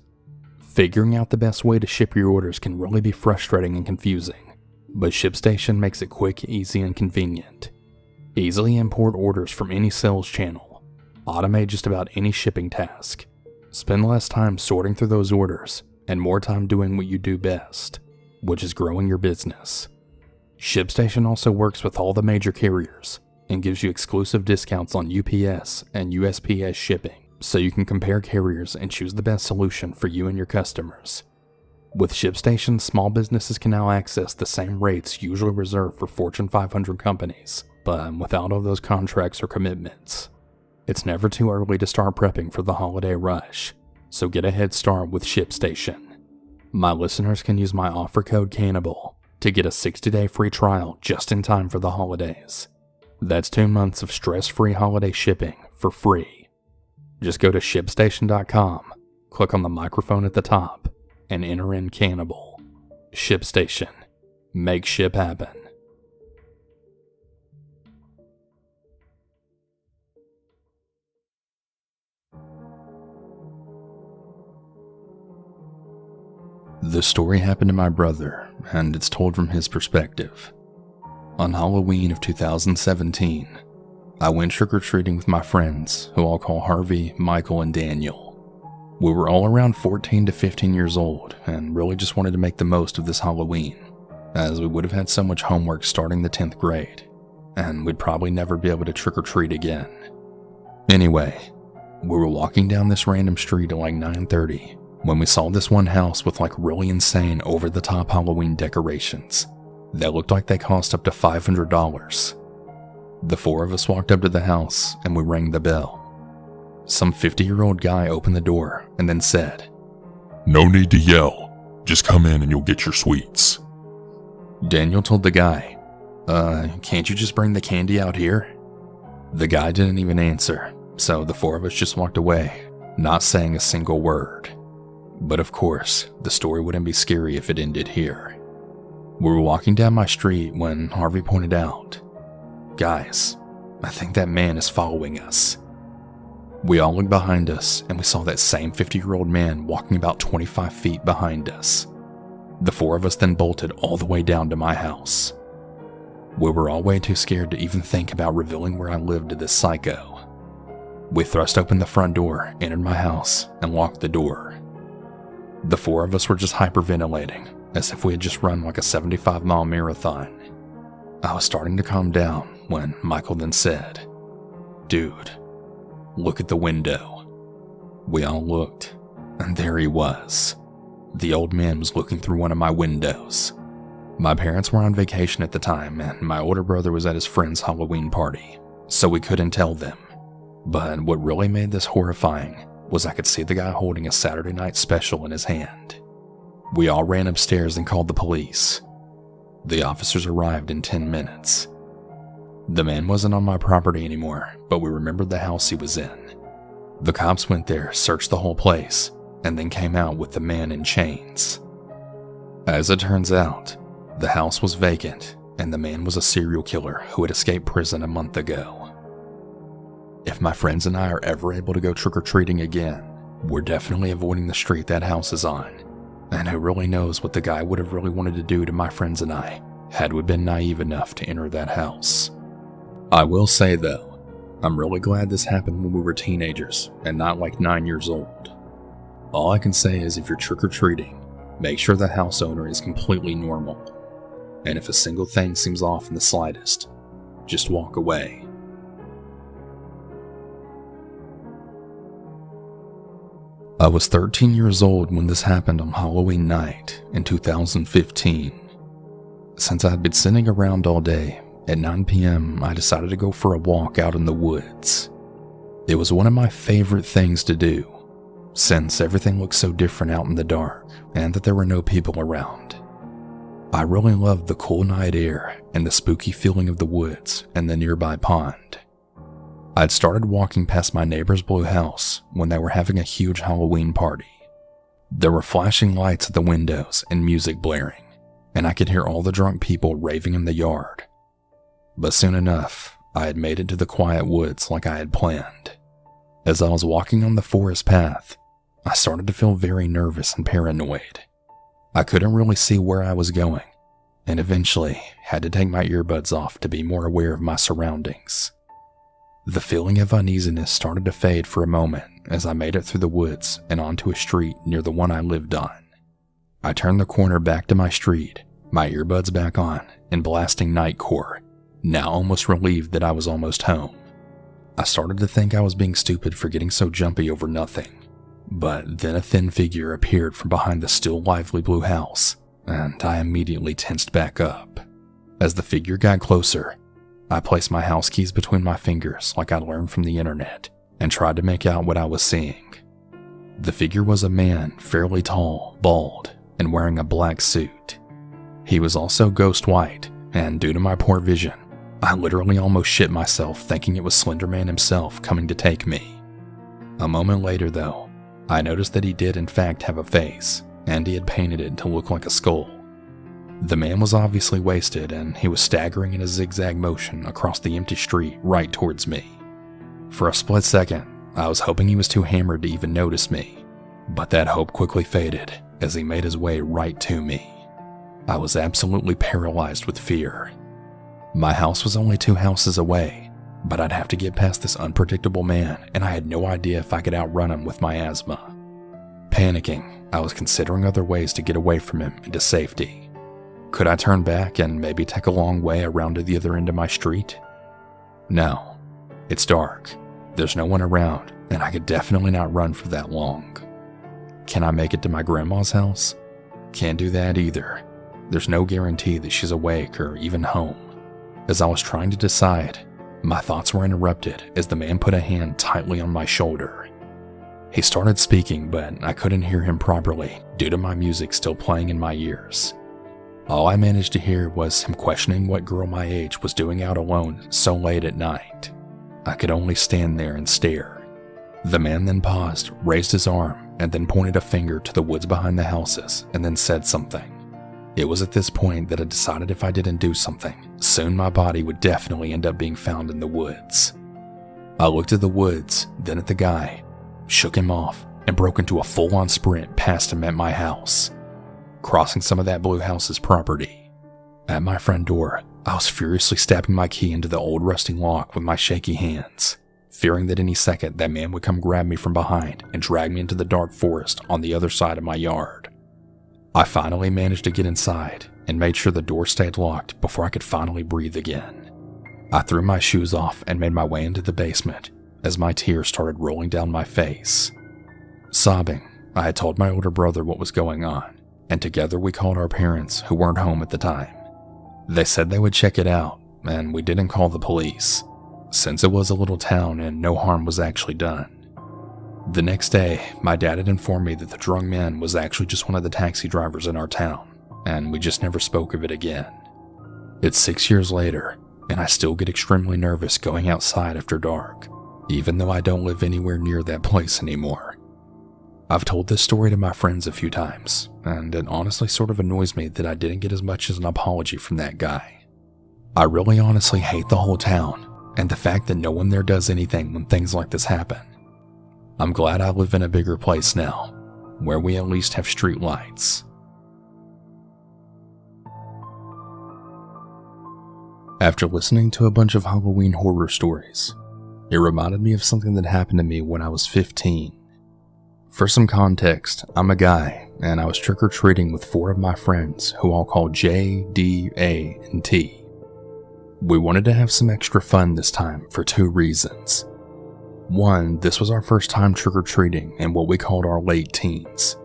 Figuring out the best way to ship your orders can really be frustrating and confusing, but ShipStation makes it quick, easy, and convenient. Easily import orders from any sales channel. Automate just about any shipping task. Spend less time sorting through those orders and more time doing what you do best, which is growing your business. ShipStation also works with all the major carriers and gives you exclusive discounts on UPS and USPS shipping, so you can compare carriers and choose the best solution for you and your customers. With ShipStation, small businesses can now access the same rates usually reserved for Fortune 500 companies, but without all those contracts or commitments. It's never too early to start prepping for the holiday rush, so get a head start with ShipStation. My listeners can use my offer code Cannibal to get a 60-day free trial just in time for the holidays. That's 2 months of stress-free holiday shipping for free. Just go to ShipStation.com, click on the microphone at the top, and enter in Cannibal. ShipStation. Make ship happen. This story happened to my brother, and it's told from his perspective. On Halloween of 2017, I went trick-or-treating with my friends, who I'll call Harvey, Michael, and Daniel. We were all around 14 to 15 years old, and really just wanted to make the most of this Halloween, as we would have had so much homework starting the 10th grade, and we'd probably never be able to trick-or-treat again. Anyway, we were walking down this random street at like 9:30, when we saw this one house with like really insane over-the-top Halloween decorations that looked like they cost up to $500. The four of us walked up to the house and we rang the bell. Some 50-year-old guy opened the door and then said, No need to yell. Just come in and you'll get your sweets. Daniel told the guy, can't you just bring the candy out here? The guy didn't even answer, so the four of us just walked away, not saying a single word. But of course, the story wouldn't be scary if it ended here. We were walking down my street when Harvey pointed out, Guys, I think that man is following us. We all looked behind us and we saw that same 50-year-old man walking about 25 feet behind us. The four of us then bolted all the way down to my house. We were all way too scared to even think about revealing where I lived to this psycho. We thrust open the front door, entered my house, and locked the door. The four of us were just hyperventilating, as if we had just run like a 75-mile marathon. I was starting to calm down when Michael then said, "Dude, look at the window." We all looked, and there he was. The old man was looking through one of my windows. My parents were on vacation at the time, and my older brother was at his friend's Halloween party, so we couldn't tell them. But what really made this horrifying was I could see the guy holding a Saturday Night Special in his hand. We all ran upstairs and called the police. The officers arrived in 10 minutes. The man wasn't on my property anymore, but we remembered the house he was in. The cops went there, searched the whole place, and then came out with the man in chains. As it turns out, the house was vacant, and the man was a serial killer who had escaped prison a month ago. If my friends and I are ever able to go trick-or-treating again, we're definitely avoiding the street that house is on. And who really knows what the guy would have really wanted to do to my friends and I, had we been naive enough to enter that house. I will say though, I'm really glad this happened when we were teenagers, and not like 9 years old. All I can say is if you're trick-or-treating, make sure the house owner is completely normal. And if a single thing seems off in the slightest, just walk away. I was 13 years old when this happened on Halloween night in 2015. Since I had been sitting around all day, at 9 p.m. I decided to go for a walk out in the woods. It was one of my favorite things to do, since everything looked so different out in the dark and that there were no people around. I really loved the cool night air and the spooky feeling of the woods and the nearby pond. I'd started walking past my neighbor's blue house when they were having a huge Halloween party. There were flashing lights at the windows and music blaring, and I could hear all the drunk people raving in the yard. But soon enough, I had made it to the quiet woods like I had planned. As I was walking on the forest path, I started to feel very nervous and paranoid. I couldn't really see where I was going, and eventually had to take my earbuds off to be more aware of my surroundings. The feeling of uneasiness started to fade for a moment as I made it through the woods and onto a street near the one I lived on. I turned the corner back to my street, my earbuds back on, and blasting nightcore, now almost relieved that I was almost home. I started to think I was being stupid for getting so jumpy over nothing, but then a thin figure appeared from behind the still lively blue house, and I immediately tensed back up. As the figure got closer, I placed my house keys between my fingers like I learned from the internet and tried to make out what I was seeing. The figure was a man, fairly tall, bald, and wearing a black suit. He was also ghost white, and due to my poor vision, I literally almost shit myself thinking it was Slender Man himself coming to take me. A moment later though, I noticed that he did in fact have a face, and he had painted it to look like a skull. The man was obviously wasted, and he was staggering in a zigzag motion across the empty street right towards me. For a split second, I was hoping he was too hammered to even notice me, but that hope quickly faded as he made his way right to me. I was absolutely paralyzed with fear. My house was only 2 houses away, but I'd have to get past this unpredictable man, and I had no idea if I could outrun him with my asthma. Panicking, I was considering other ways to get away from him into safety. Could I turn back and maybe take a long way around to the other end of my street? No. It's dark. There's no one around, and I could definitely not run for that long. Can I make it to my grandma's house? Can't do that either. There's no guarantee that she's awake or even home. As I was trying to decide, my thoughts were interrupted as the man put a hand tightly on my shoulder. He started speaking, but I couldn't hear him properly due to my music still playing in my ears. All I managed to hear was him questioning what girl my age was doing out alone so late at night. I could only stand there and stare. The man then paused, raised his arm, and then pointed a finger to the woods behind the houses and then said something. It was at this point that I decided if I didn't do something, soon my body would definitely end up being found in the woods. I looked at the woods, then at the guy, shook him off, and broke into a full-on sprint past him at my house, crossing some of that blue house's property. At my front door, I was furiously stabbing my key into the old rusting lock with my shaky hands, fearing that any second that man would come grab me from behind and drag me into the dark forest on the other side of my yard. I finally managed to get inside and made sure the door stayed locked before I could finally breathe again. I threw my shoes off and made my way into the basement as my tears started rolling down my face. Sobbing, I had told my older brother what was going on, and together we called our parents who weren't home at the time. They said they would check it out, and we didn't call the police, since it was a little town and no harm was actually done. The next day, my dad had informed me that the drunk man was actually just one of the taxi drivers in our town, and we just never spoke of it again. It's 6 years later, and I still get extremely nervous going outside after dark, even though I don't live anywhere near that place anymore. I've told this story to my friends a few times, and it honestly sort of annoys me that I didn't get as much as an apology from that guy. I really honestly hate the whole town, and the fact that no one there does anything when things like this happen. I'm glad I live in a bigger place now, where we at least have street lights. After listening to a bunch of Halloween horror stories, it reminded me of something that happened to me when I was 15. For some context, I'm a guy, and I was trick-or-treating with 4 of my friends who all call J, D, A, and T. We wanted to have some extra fun this time for 2 reasons. One, this was our first time trick-or-treating in what we called our late teens.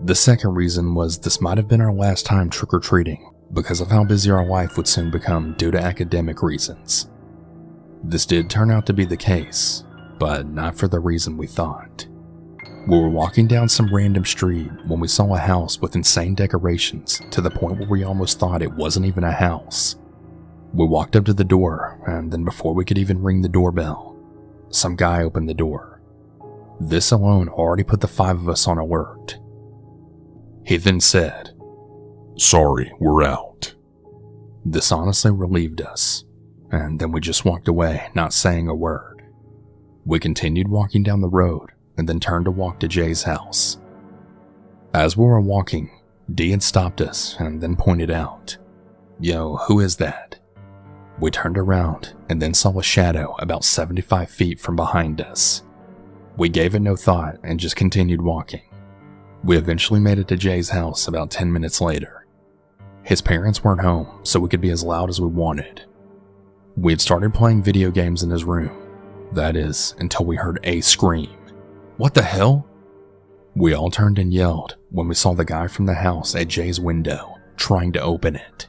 The second reason was this might have been our last time trick-or-treating because of how busy our life would soon become due to academic reasons. This did turn out to be the case, but not for the reason we thought. We were walking down some random street when we saw a house with insane decorations to the point where we almost thought it wasn't even a house. We walked up to the door, and then before we could even ring the doorbell, some guy opened the door. This alone already put the 5 of us on alert. He then said, "Sorry, we're out." This honestly relieved us, and then we just walked away, not saying a word. We continued walking down the road, and then turned to walk to Jay's house. As we were walking, D had stopped us and then pointed out, "Yo, who is that?" We turned around and then saw a shadow about 75 feet from behind us. We gave it no thought and just continued walking. We eventually made it to Jay's house about 10 minutes later. His parents weren't home, so we could be as loud as we wanted. We had started playing video games in his room. That is, until we heard a scream. "What the hell?" We all turned and yelled when we saw the guy from the house at Jay's window, trying to open it.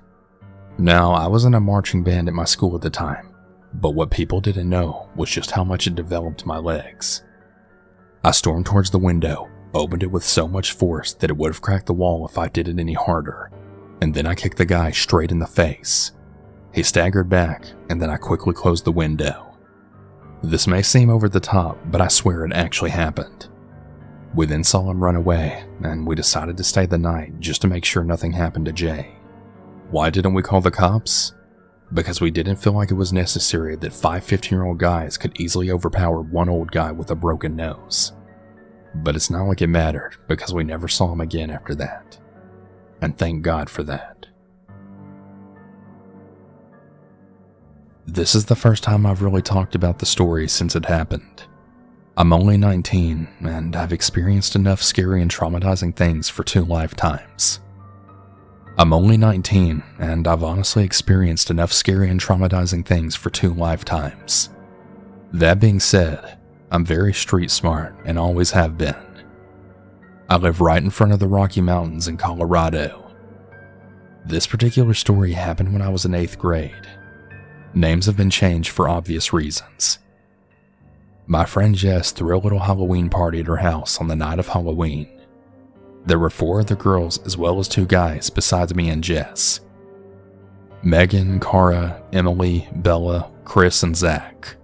Now, I was in a marching band at my school at the time, but what people didn't know was just how much it developed my legs. I stormed towards the window, opened it with so much force that it would have cracked the wall if I did it any harder, and then I kicked the guy straight in the face. He staggered back, and then I quickly closed the window. This may seem over the top, but I swear it actually happened. We then saw him run away, and we decided to stay the night just to make sure nothing happened to Jay. Why didn't we call the cops? Because we didn't feel like it was necessary that 5 15-year-old guys could easily overpower one old guy with a broken nose. But it's not like it mattered, because we never saw him again after that. And thank God for that. This is the first time I've really talked about the story since it happened. I'm only 19, and I've experienced enough scary and traumatizing things for 2 lifetimes. I'm only 19, and I've honestly experienced enough scary and traumatizing things for 2 lifetimes. That being said, I'm very street smart and always have been. I live right in front of the Rocky Mountains in Colorado. This particular story happened when I was in 8th grade. Names have been changed for obvious reasons. My friend Jess threw a little Halloween party at her house on the night of Halloween. There were 4 other girls as well as 2 guys besides me and Jess. Megan, Cara, Emily, Bella, Chris, and Zach.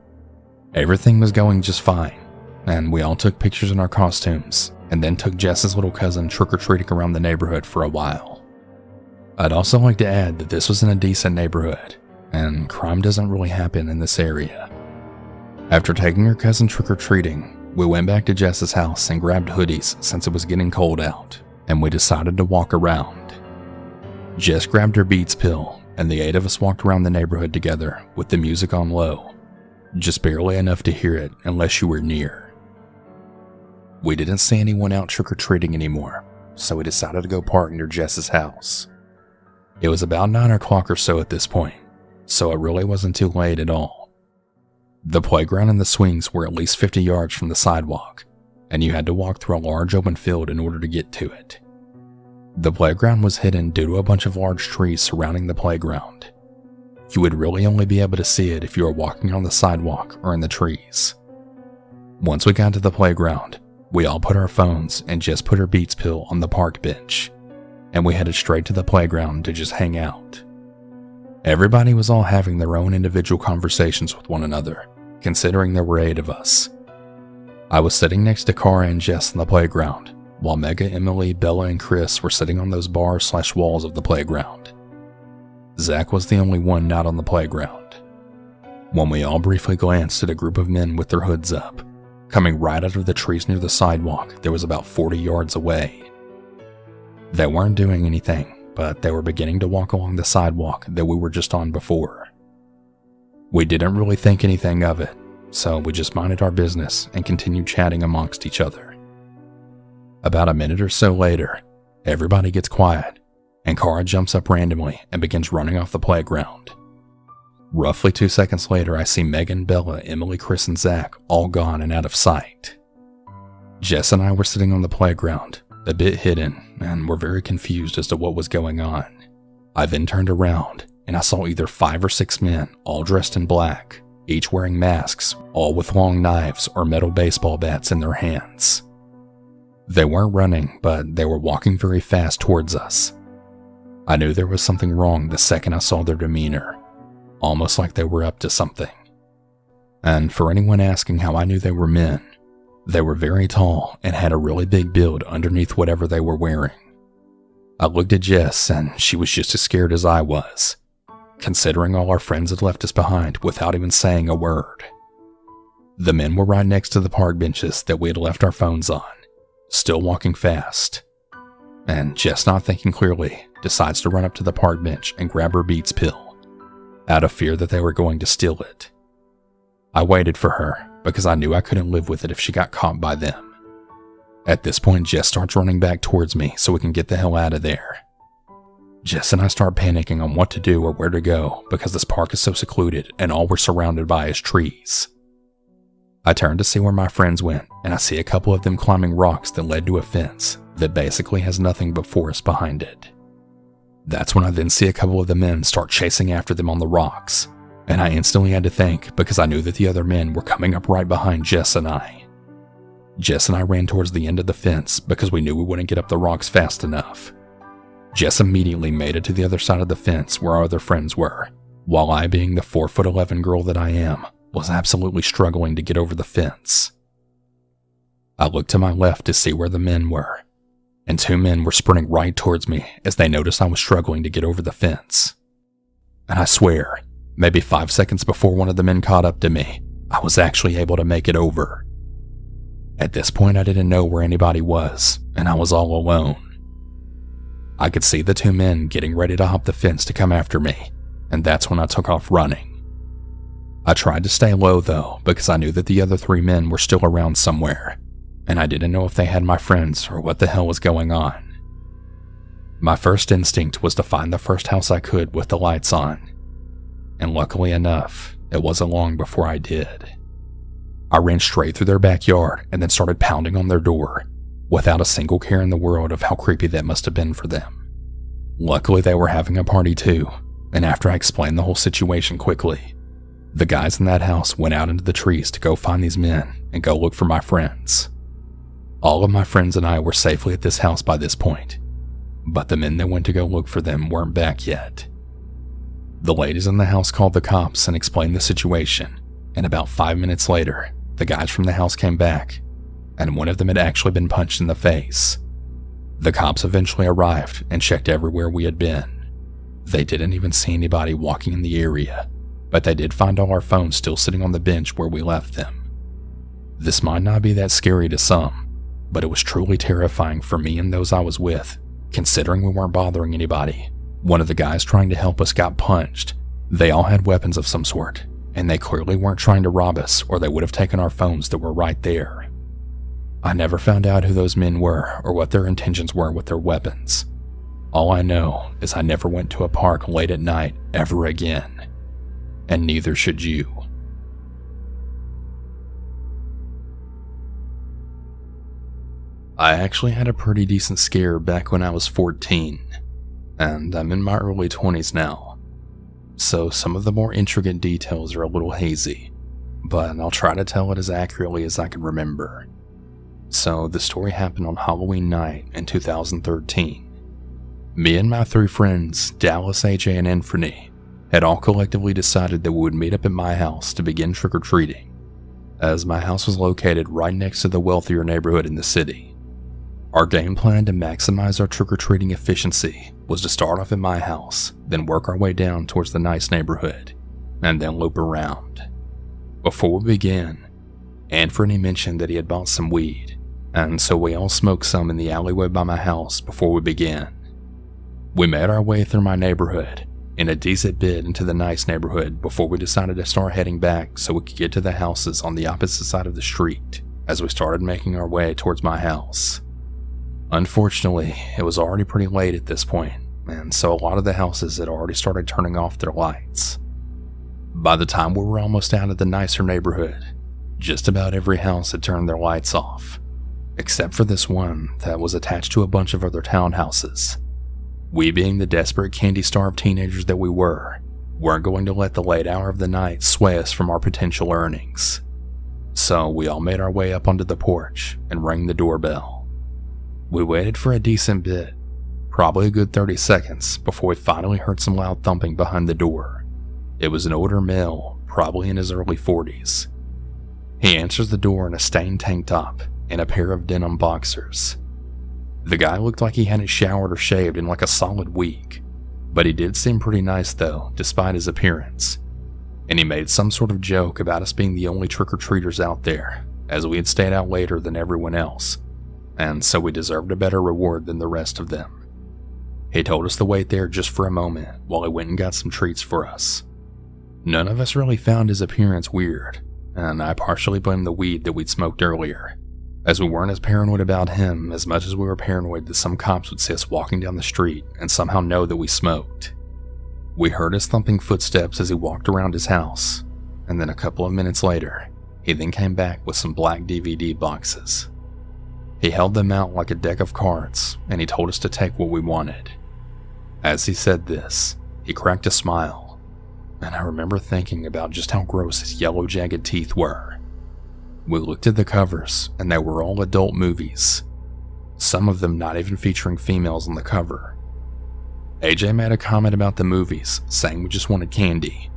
Everything was going just fine, and we all took pictures in our costumes, and then took Jess's little cousin trick-or-treating around the neighborhood for a while. I'd also like to add that this was in a decent neighborhood, and crime doesn't really happen in this area. After taking her cousin trick-or-treating, we went back to Jess's house and grabbed hoodies since it was getting cold out, and we decided to walk around. Jess grabbed her Beats pill, and the 8 of us walked around the neighborhood together with the music on low, just barely enough to hear it unless you were near. We didn't see anyone out trick-or-treating anymore, so we decided to go park near Jess's house. It was about 9 o'clock or so at this point, so it really wasn't too late at all. The playground and the swings were at least 50 yards from the sidewalk, and you had to walk through a large open field in order to get to it. The playground was hidden due to a bunch of large trees surrounding the playground. You would really only be able to see it if you were walking on the sidewalk or in the trees. Once we got to the playground, we all put our phones and Jess put her Beats pill on the park bench, and we headed straight to the playground to just hang out. Everybody was all having their own individual conversations with one another, considering there were 8 of us. I was sitting next to Cara and Jess on the playground, while Mega, Emily, Bella, and Chris were sitting on those bars/walls of the playground. Zach was the only one not on the playground. When we all briefly glanced at a group of men with their hoods up, coming right out of the trees near the sidewalk that was about 40 yards away. They weren't doing anything, but they were beginning to walk along the sidewalk that we were just on before. We didn't really think anything of it, so we just minded our business and continued chatting amongst each other. About a minute or so later, everybody gets quiet, and Cara jumps up randomly and begins running off the playground. Roughly 2 seconds later, I see Megan, Bella, Emily, Chris, and Zach all gone and out of sight. Jess and I were sitting on the playground, a bit hidden, and were very confused as to what was going on. I then turned around, and I saw either 5 or 6 men, all dressed in black, each wearing masks, all with long knives or metal baseball bats in their hands. They weren't running, but they were walking very fast towards us. I knew there was something wrong the second I saw their demeanor, almost like they were up to something. And for anyone asking how I knew they were men, they were very tall and had a really big build underneath whatever they were wearing. I looked at Jess, and she was just as scared as I was, considering all our friends had left us behind without even saying a word. The men were right next to the park benches that we had left our phones on, still walking fast. And Jess, not thinking clearly, decides to run up to the park bench and grab her Beats pill, out of fear that they were going to steal it. I waited for her, because I knew I couldn't live with it if she got caught by them. At this point, Jess starts running back towards me so we can get the hell out of there. Jess and I start panicking on what to do or where to go because this park is so secluded and all we're surrounded by is trees. I turn to see where my friends went, and I see a couple of them climbing rocks that led to a fence that basically has nothing but forest behind it. That's when I then see a couple of the men start chasing after them on the rocks, and I instantly had to think because I knew that the other men were coming up right behind Jess and I. Jess and I ran towards the end of the fence because we knew we wouldn't get up the rocks fast enough. Jess immediately made it to the other side of the fence where our other friends were, while I, being the 4'11" girl that I am, was absolutely struggling to get over the fence. I looked to my left to see where the men were, and 2 men were sprinting right towards me as they noticed I was struggling to get over the fence. And I swear, maybe 5 seconds before one of the men caught up to me, I was actually able to make it over. At this point, I didn't know where anybody was, and I was all alone. I could see the 2 men getting ready to hop the fence to come after me, and that's when I took off running. I tried to stay low though, because I knew that the other 3 men were still around somewhere, and I didn't know if they had my friends or what the hell was going on. My first instinct was to find the first house I could with the lights on, and luckily enough, it wasn't long before I did. I ran straight through their backyard and then started pounding on their door, without a single care in the world of how creepy that must have been for them. Luckily, they were having a party too, and after I explained the whole situation quickly, the guys in that house went out into the trees to go find these men and go look for my friends. All of my friends and I were safely at this house by this point, but the men that went to go look for them weren't back yet. The ladies in the house called the cops and explained the situation, and about 5 minutes later, the guys from the house came back, and one of them had actually been punched in the face. The cops eventually arrived and checked everywhere we had been. They didn't even see anybody walking in the area, but they did find all our phones still sitting on the bench where we left them. This might not be that scary to some, but it was truly terrifying for me and those I was with, considering we weren't bothering anybody, One of the guys trying to help us got punched. They all had weapons of some sort, and they clearly weren't trying to rob us or they would have taken our phones that were right there. I never found out who those men were or what their intentions were with their weapons. All I know is I never went to a park late at night ever again, and neither should you. I actually had a pretty decent scare back when I was 14, and I'm in my early 20s now, so some of the more intricate details are a little hazy, but I'll try to tell it as accurately as I can remember. So the story happened on Halloween night in 2013. Me and my 3 friends, Dallas, AJ, and Anthony, had all collectively decided that we would meet up at my house to begin trick-or-treating, as my house was located right next to the wealthier neighborhood in the city. Our game plan to maximize our trick-or-treating efficiency was to start off at my house, then work our way down towards the nice neighborhood, and then loop around. Before we began, Anthony mentioned that he had bought some weed, and so we all smoked some in the alleyway by my house before we began. We made our way through my neighborhood in a decent bit into the nice neighborhood before we decided to start heading back so we could get to the houses on the opposite side of the street as we started making our way towards my house. Unfortunately, it was already pretty late at this point, and so a lot of the houses had already started turning off their lights. By the time we were almost out of the nicer neighborhood, just about every house had turned their lights off, except for this one that was attached to a bunch of other townhouses. We, being the desperate candy-starved teenagers that we were, weren't going to let the late hour of the night sway us from our potential earnings. So we all made our way up onto the porch and rang the doorbell. We waited for a decent bit, probably a good 30 seconds, before we finally heard some loud thumping behind the door. It was an older male, probably in his early 40s. He answers the door in a stained tank top and a pair of denim boxers. The guy looked like he hadn't showered or shaved in like a solid week, but he did seem pretty nice though, despite his appearance. And he made some sort of joke about us being the only trick-or-treaters out there, as we had stayed out later than everyone else, and so we deserved a better reward than the rest of them. He told us to wait there just for a moment while he went and got some treats for us. None of us really found his appearance weird, and I partially blame the weed that we'd smoked earlier, as we weren't as paranoid about him as much as we were paranoid that some cops would see us walking down the street and somehow know that we smoked. We heard his thumping footsteps as he walked around his house, and then a couple of minutes later, he then came back with some black DVD boxes. He held them out like a deck of cards, and he told us to take what we wanted. As he said this, he cracked a smile, and I remember thinking about just how gross his yellow jagged teeth were. We looked at the covers, and they were all adult movies, some of them not even featuring females on the cover. AJ made a comment about the movies, saying we just wanted candy,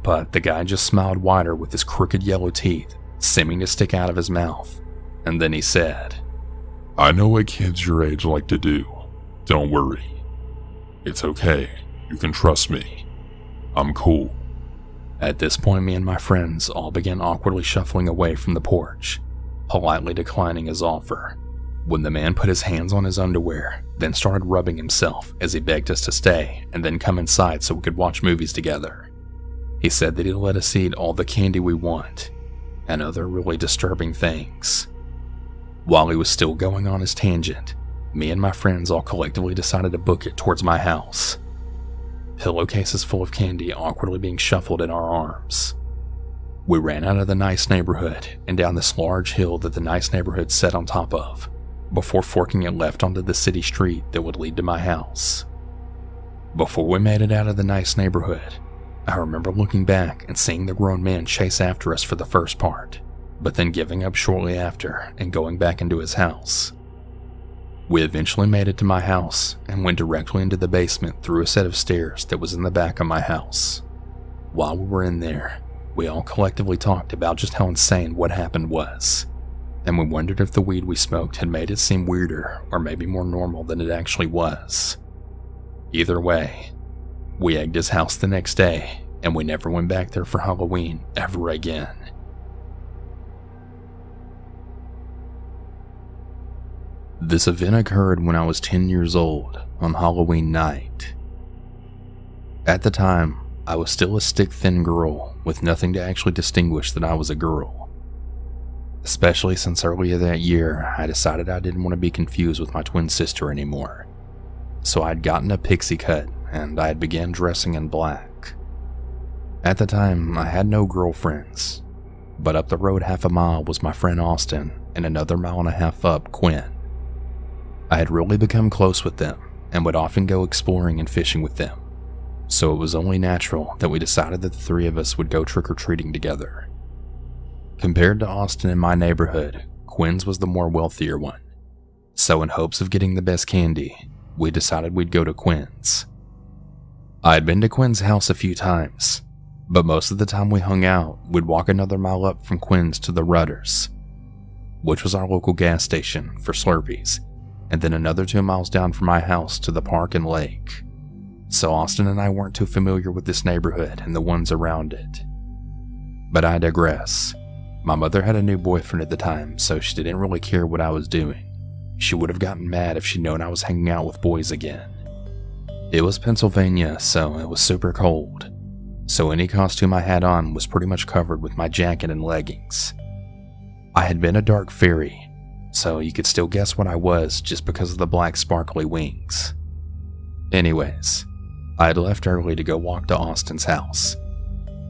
but the guy just smiled wider with his crooked yellow teeth seeming to stick out of his mouth, and then he said, I know what kids your age like to do. Don't worry. It's okay. You can trust me. I'm cool. At this point, me and my friends all began awkwardly shuffling away from the porch, politely declining his offer, when the man put his hands on his underwear, then started rubbing himself as he begged us to stay and then come inside so we could watch movies together. He said that he'd let us eat all the candy we want, and other really disturbing things. While he was still going on his tangent, me and my friends all collectively decided to book it towards my house. Pillowcases full of candy awkwardly being shuffled in our arms. We ran out of the nice neighborhood and down this large hill that the nice neighborhood sat on top of, before forking it left onto the city street that would lead to my house. Before we made it out of the nice neighborhood, I remember looking back and seeing the grown man chase after us for the first part, but then giving up shortly after and going back into his house. We eventually made it to my house and went directly into the basement through a set of stairs that was in the back of my house. While we were in there, we all collectively talked about just how insane what happened was, and we wondered if the weed we smoked had made it seem weirder or maybe more normal than it actually was. Either way, we egged his house the next day, and we never went back there for Halloween ever again. This event occurred when I was 10 years old on Halloween night. At the time, I was still a stick-thin girl with nothing to actually distinguish that I was a girl. Especially since earlier that year, I decided I didn't want to be confused with my twin sister anymore. So I'd gotten a pixie cut and I had began dressing in black. At the time, I had no girlfriends, but up the road half a mile was my friend Austin and another mile and a half up, Quinn. I had really become close with them and would often go exploring and fishing with them. So it was only natural that we decided that the three of us would go trick-or-treating together. Compared to Austin in my neighborhood, Quinn's was the more wealthier one. So in hopes of getting the best candy, we decided we'd go to Quinn's. I had been to Quinn's house a few times, but most of the time we hung out, we'd walk another mile up from Quinn's to the Rudders, which was our local gas station for Slurpees, and then another 2 miles down from my house to the park and lake. So Austin and I weren't too familiar with this neighborhood and the ones around it. But I digress. My mother had a new boyfriend at the time, so she didn't really care what I was doing. She would have gotten mad if she'd known I was hanging out with boys again. It was Pennsylvania, so it was super cold. So any costume I had on was pretty much covered with my jacket and leggings. I had been a dark fairy, so you could still guess what I was just because of the black sparkly wings. Anyways, I had left early to go walk to Austin's house.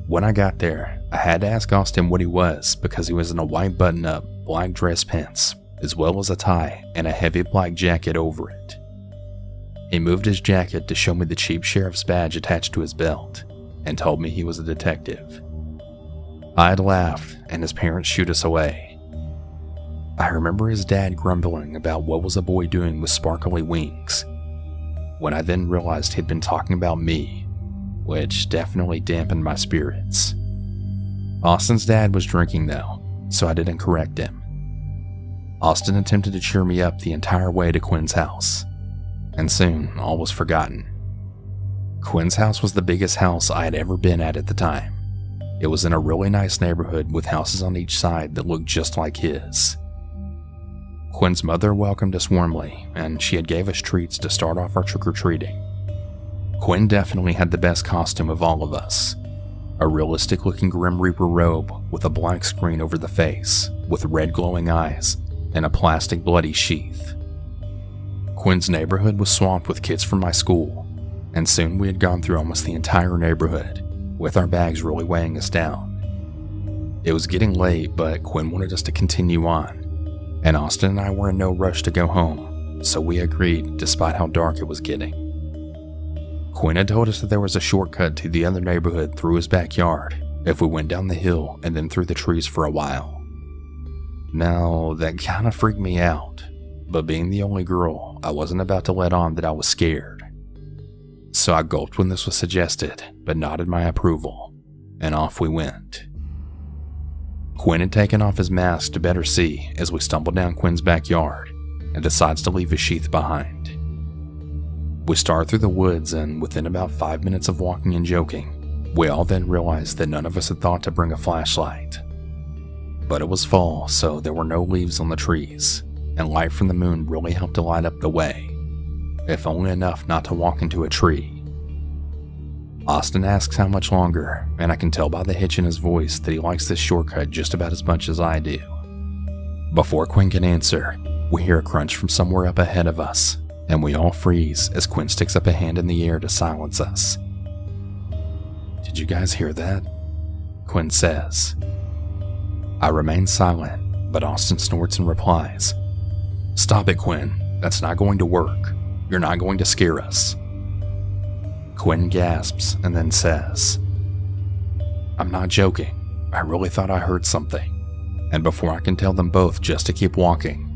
When I got there, I had to ask Austin what he was because he was in a white button-up, black dress pants, as well as a tie and a heavy black jacket over it. He moved his jacket to show me the cheap sheriff's badge attached to his belt and told me he was a detective. I had laughed and his parents shooed us away. I remember his dad grumbling about what was a boy doing with sparkly wings, when I then realized he'd been talking about me, which definitely dampened my spirits. Austin's dad was drinking though, so I didn't correct him. Austin attempted to cheer me up the entire way to Quinn's house, and soon all was forgotten. Quinn's house was the biggest house I had ever been at the time. It was in a really nice neighborhood with houses on each side that looked just like his. Quinn's mother welcomed us warmly, and she had gave us treats to start off our trick-or-treating. Quinn definitely had the best costume of all of us. A realistic-looking Grim Reaper robe with a black screen over the face, with red glowing eyes, and a plastic bloody sheath. Quinn's neighborhood was swamped with kids from my school, and soon we had gone through almost the entire neighborhood, with our bags really weighing us down. It was getting late, but Quinn wanted us to continue on, and Austin and I were in no rush to go home, so we agreed despite how dark it was getting. Quinn had told us that there was a shortcut to the other neighborhood through his backyard if we went down the hill and then through the trees for a while. Now, that kind of freaked me out, but being the only girl, I wasn't about to let on that I was scared. So I gulped when this was suggested, but nodded my approval, and off we went. Quinn had taken off his mask to better see as we stumbled down Quinn's backyard and decides to leave his sheath behind. We start through the woods, and within about 5 minutes of walking and joking, we all then realized that none of us had thought to bring a flashlight. But it was fall, so there were no leaves on the trees, and light from the moon really helped to light up the way, if only enough not to walk into a tree. Austin asks how much longer, and I can tell by the hitch in his voice that he likes this shortcut just about as much as I do. Before Quinn can answer, we hear a crunch from somewhere up ahead of us, and we all freeze as Quinn sticks up a hand in the air to silence us. "Did you guys hear that?" Quinn says. I remain silent, but Austin snorts and replies, "Stop it, Quinn. That's not going to work. You're not going to scare us." Quinn gasps and then says, "I'm not joking. I really thought I heard something." And before I can tell them both just to keep walking,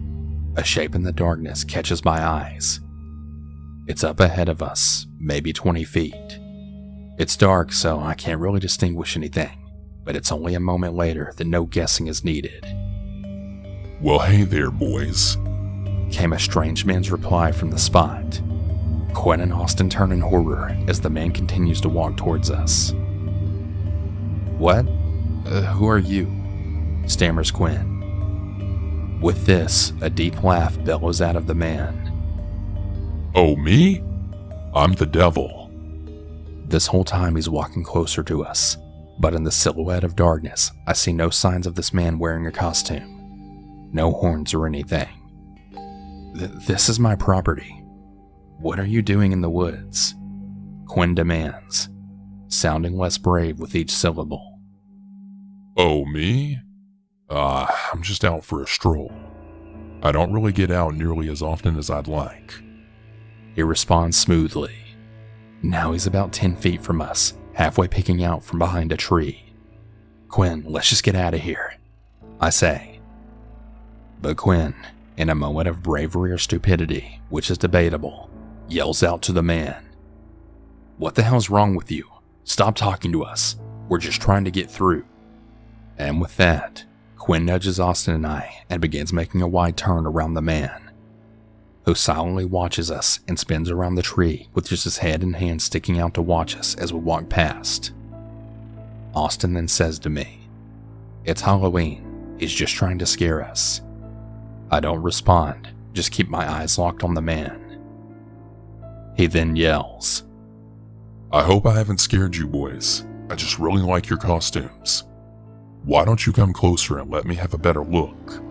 a shape in the darkness catches my eyes. It's up ahead of us, maybe 20 feet. It's dark, so I can't really distinguish anything, but it's only a moment later that no guessing is needed. "Well, hey there, boys," came a strange man's reply from the spot. Quinn and Austin turn in horror as the man continues to walk towards us. "What? Who are you?" stammers Quinn. With this, a deep laugh bellows out of the man. "Oh, me? I'm the devil. This whole time he's walking closer to us, but in the silhouette of darkness, I see no signs of this man wearing a costume. No horns or anything. This is my property. What are you doing in the woods? Quinn demands, sounding less brave with each syllable. Oh, me? I'm just out for a stroll. I don't really get out nearly as often as I'd like. He responds smoothly. Now he's about 10 feet from us, halfway peeking out from behind a tree. Quinn, let's just get out of here, I say. But Quinn, in a moment of bravery or stupidity, which is debatable, yells out to the man. What the hell's wrong with you? Stop talking to us. We're just trying to get through. And with that, Quinn nudges Austin and I and begins making a wide turn around the man, who silently watches us and spins around the tree with just his head and hands sticking out to watch us as we walk past. Austin then says to me, "It's Halloween. He's just trying to scare us." I don't respond, just keep my eyes locked on the man. He then yells, I hope I haven't scared you boys. I just really like your costumes. Why don't you come closer and let me have a better look?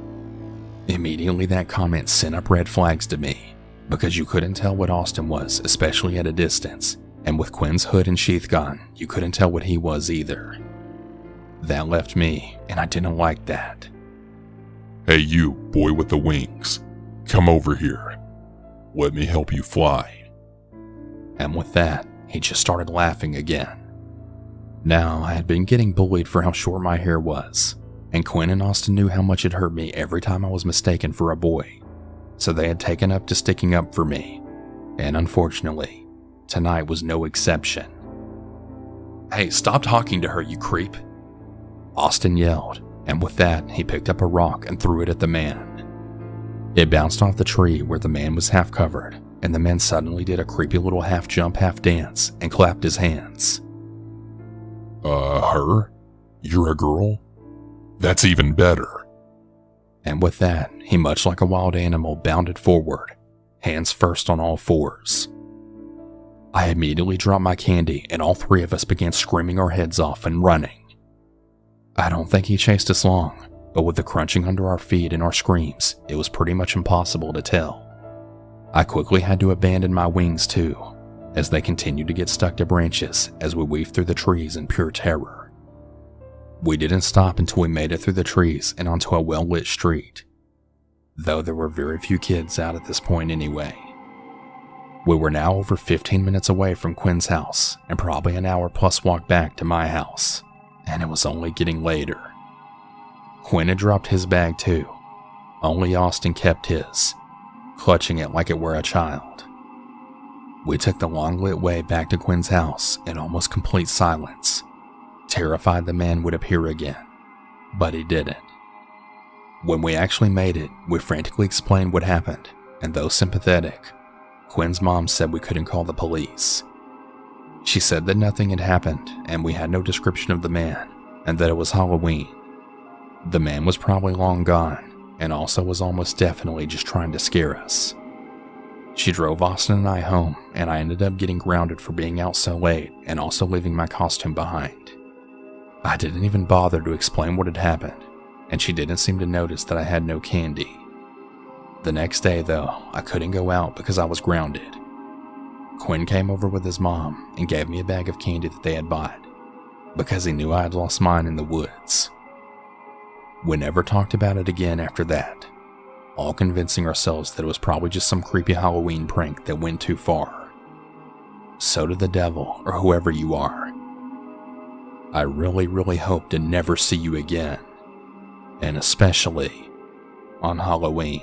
Immediately that comment sent up red flags to me, because you couldn't tell what Austin was, especially at a distance, and with Quinn's hood and sheath gone, you couldn't tell what he was either. That left me, and I didn't like that. Hey you, boy with the wings. Come over here. Let me help you fly. And with that, he just started laughing again. Now, I had been getting bullied for how short my hair was, and Quinn and Austin knew how much it hurt me every time I was mistaken for a boy, so they had taken up to sticking up for me, and unfortunately, tonight was no exception. Hey, stop talking to her, you creep! Austin yelled, and with that, he picked up a rock and threw it at the man. It bounced off the tree where the man was half covered, and the man suddenly did a creepy little half jump, half dance, and clapped his hands. Her? You're a girl? That's even better. And with that, he, much like a wild animal, bounded forward, hands first on all fours. I immediately dropped my candy, and all three of us began screaming our heads off and running. I don't think he chased us long, but with the crunching under our feet and our screams, it was pretty much impossible to tell. I quickly had to abandon my wings too, as they continued to get stuck to branches as we weaved through the trees in pure terror. We didn't stop until we made it through the trees and onto a well-lit street, though there were very few kids out at this point anyway. We were now over 15 minutes away from Quinn's house and probably an hour plus walk back to my house, and it was only getting later. Quinn had dropped his bag too. Only Austin kept his, clutching it like it were a child. We took the long-lit way back to Quinn's house in almost complete silence, terrified the man would appear again, but he didn't. When we actually made it, we frantically explained what happened, and though sympathetic, Quinn's mom said we couldn't call the police. She said that nothing had happened, and we had no description of the man, and that it was Halloween. The man was probably long gone, and also was almost definitely just trying to scare us. She drove Austin and I home, and I ended up getting grounded for being out so late and also leaving my costume behind. I didn't even bother to explain what had happened, and she didn't seem to notice that I had no candy. The next day, though, I couldn't go out because I was grounded. Quinn came over with his mom and gave me a bag of candy that they had bought, because he knew I had lost mine in the woods. We never talked about it again after that, all convincing ourselves that it was probably just some creepy Halloween prank that went too far. So did the devil, or whoever you are. I really, really hope to never see you again, and especially on Halloween.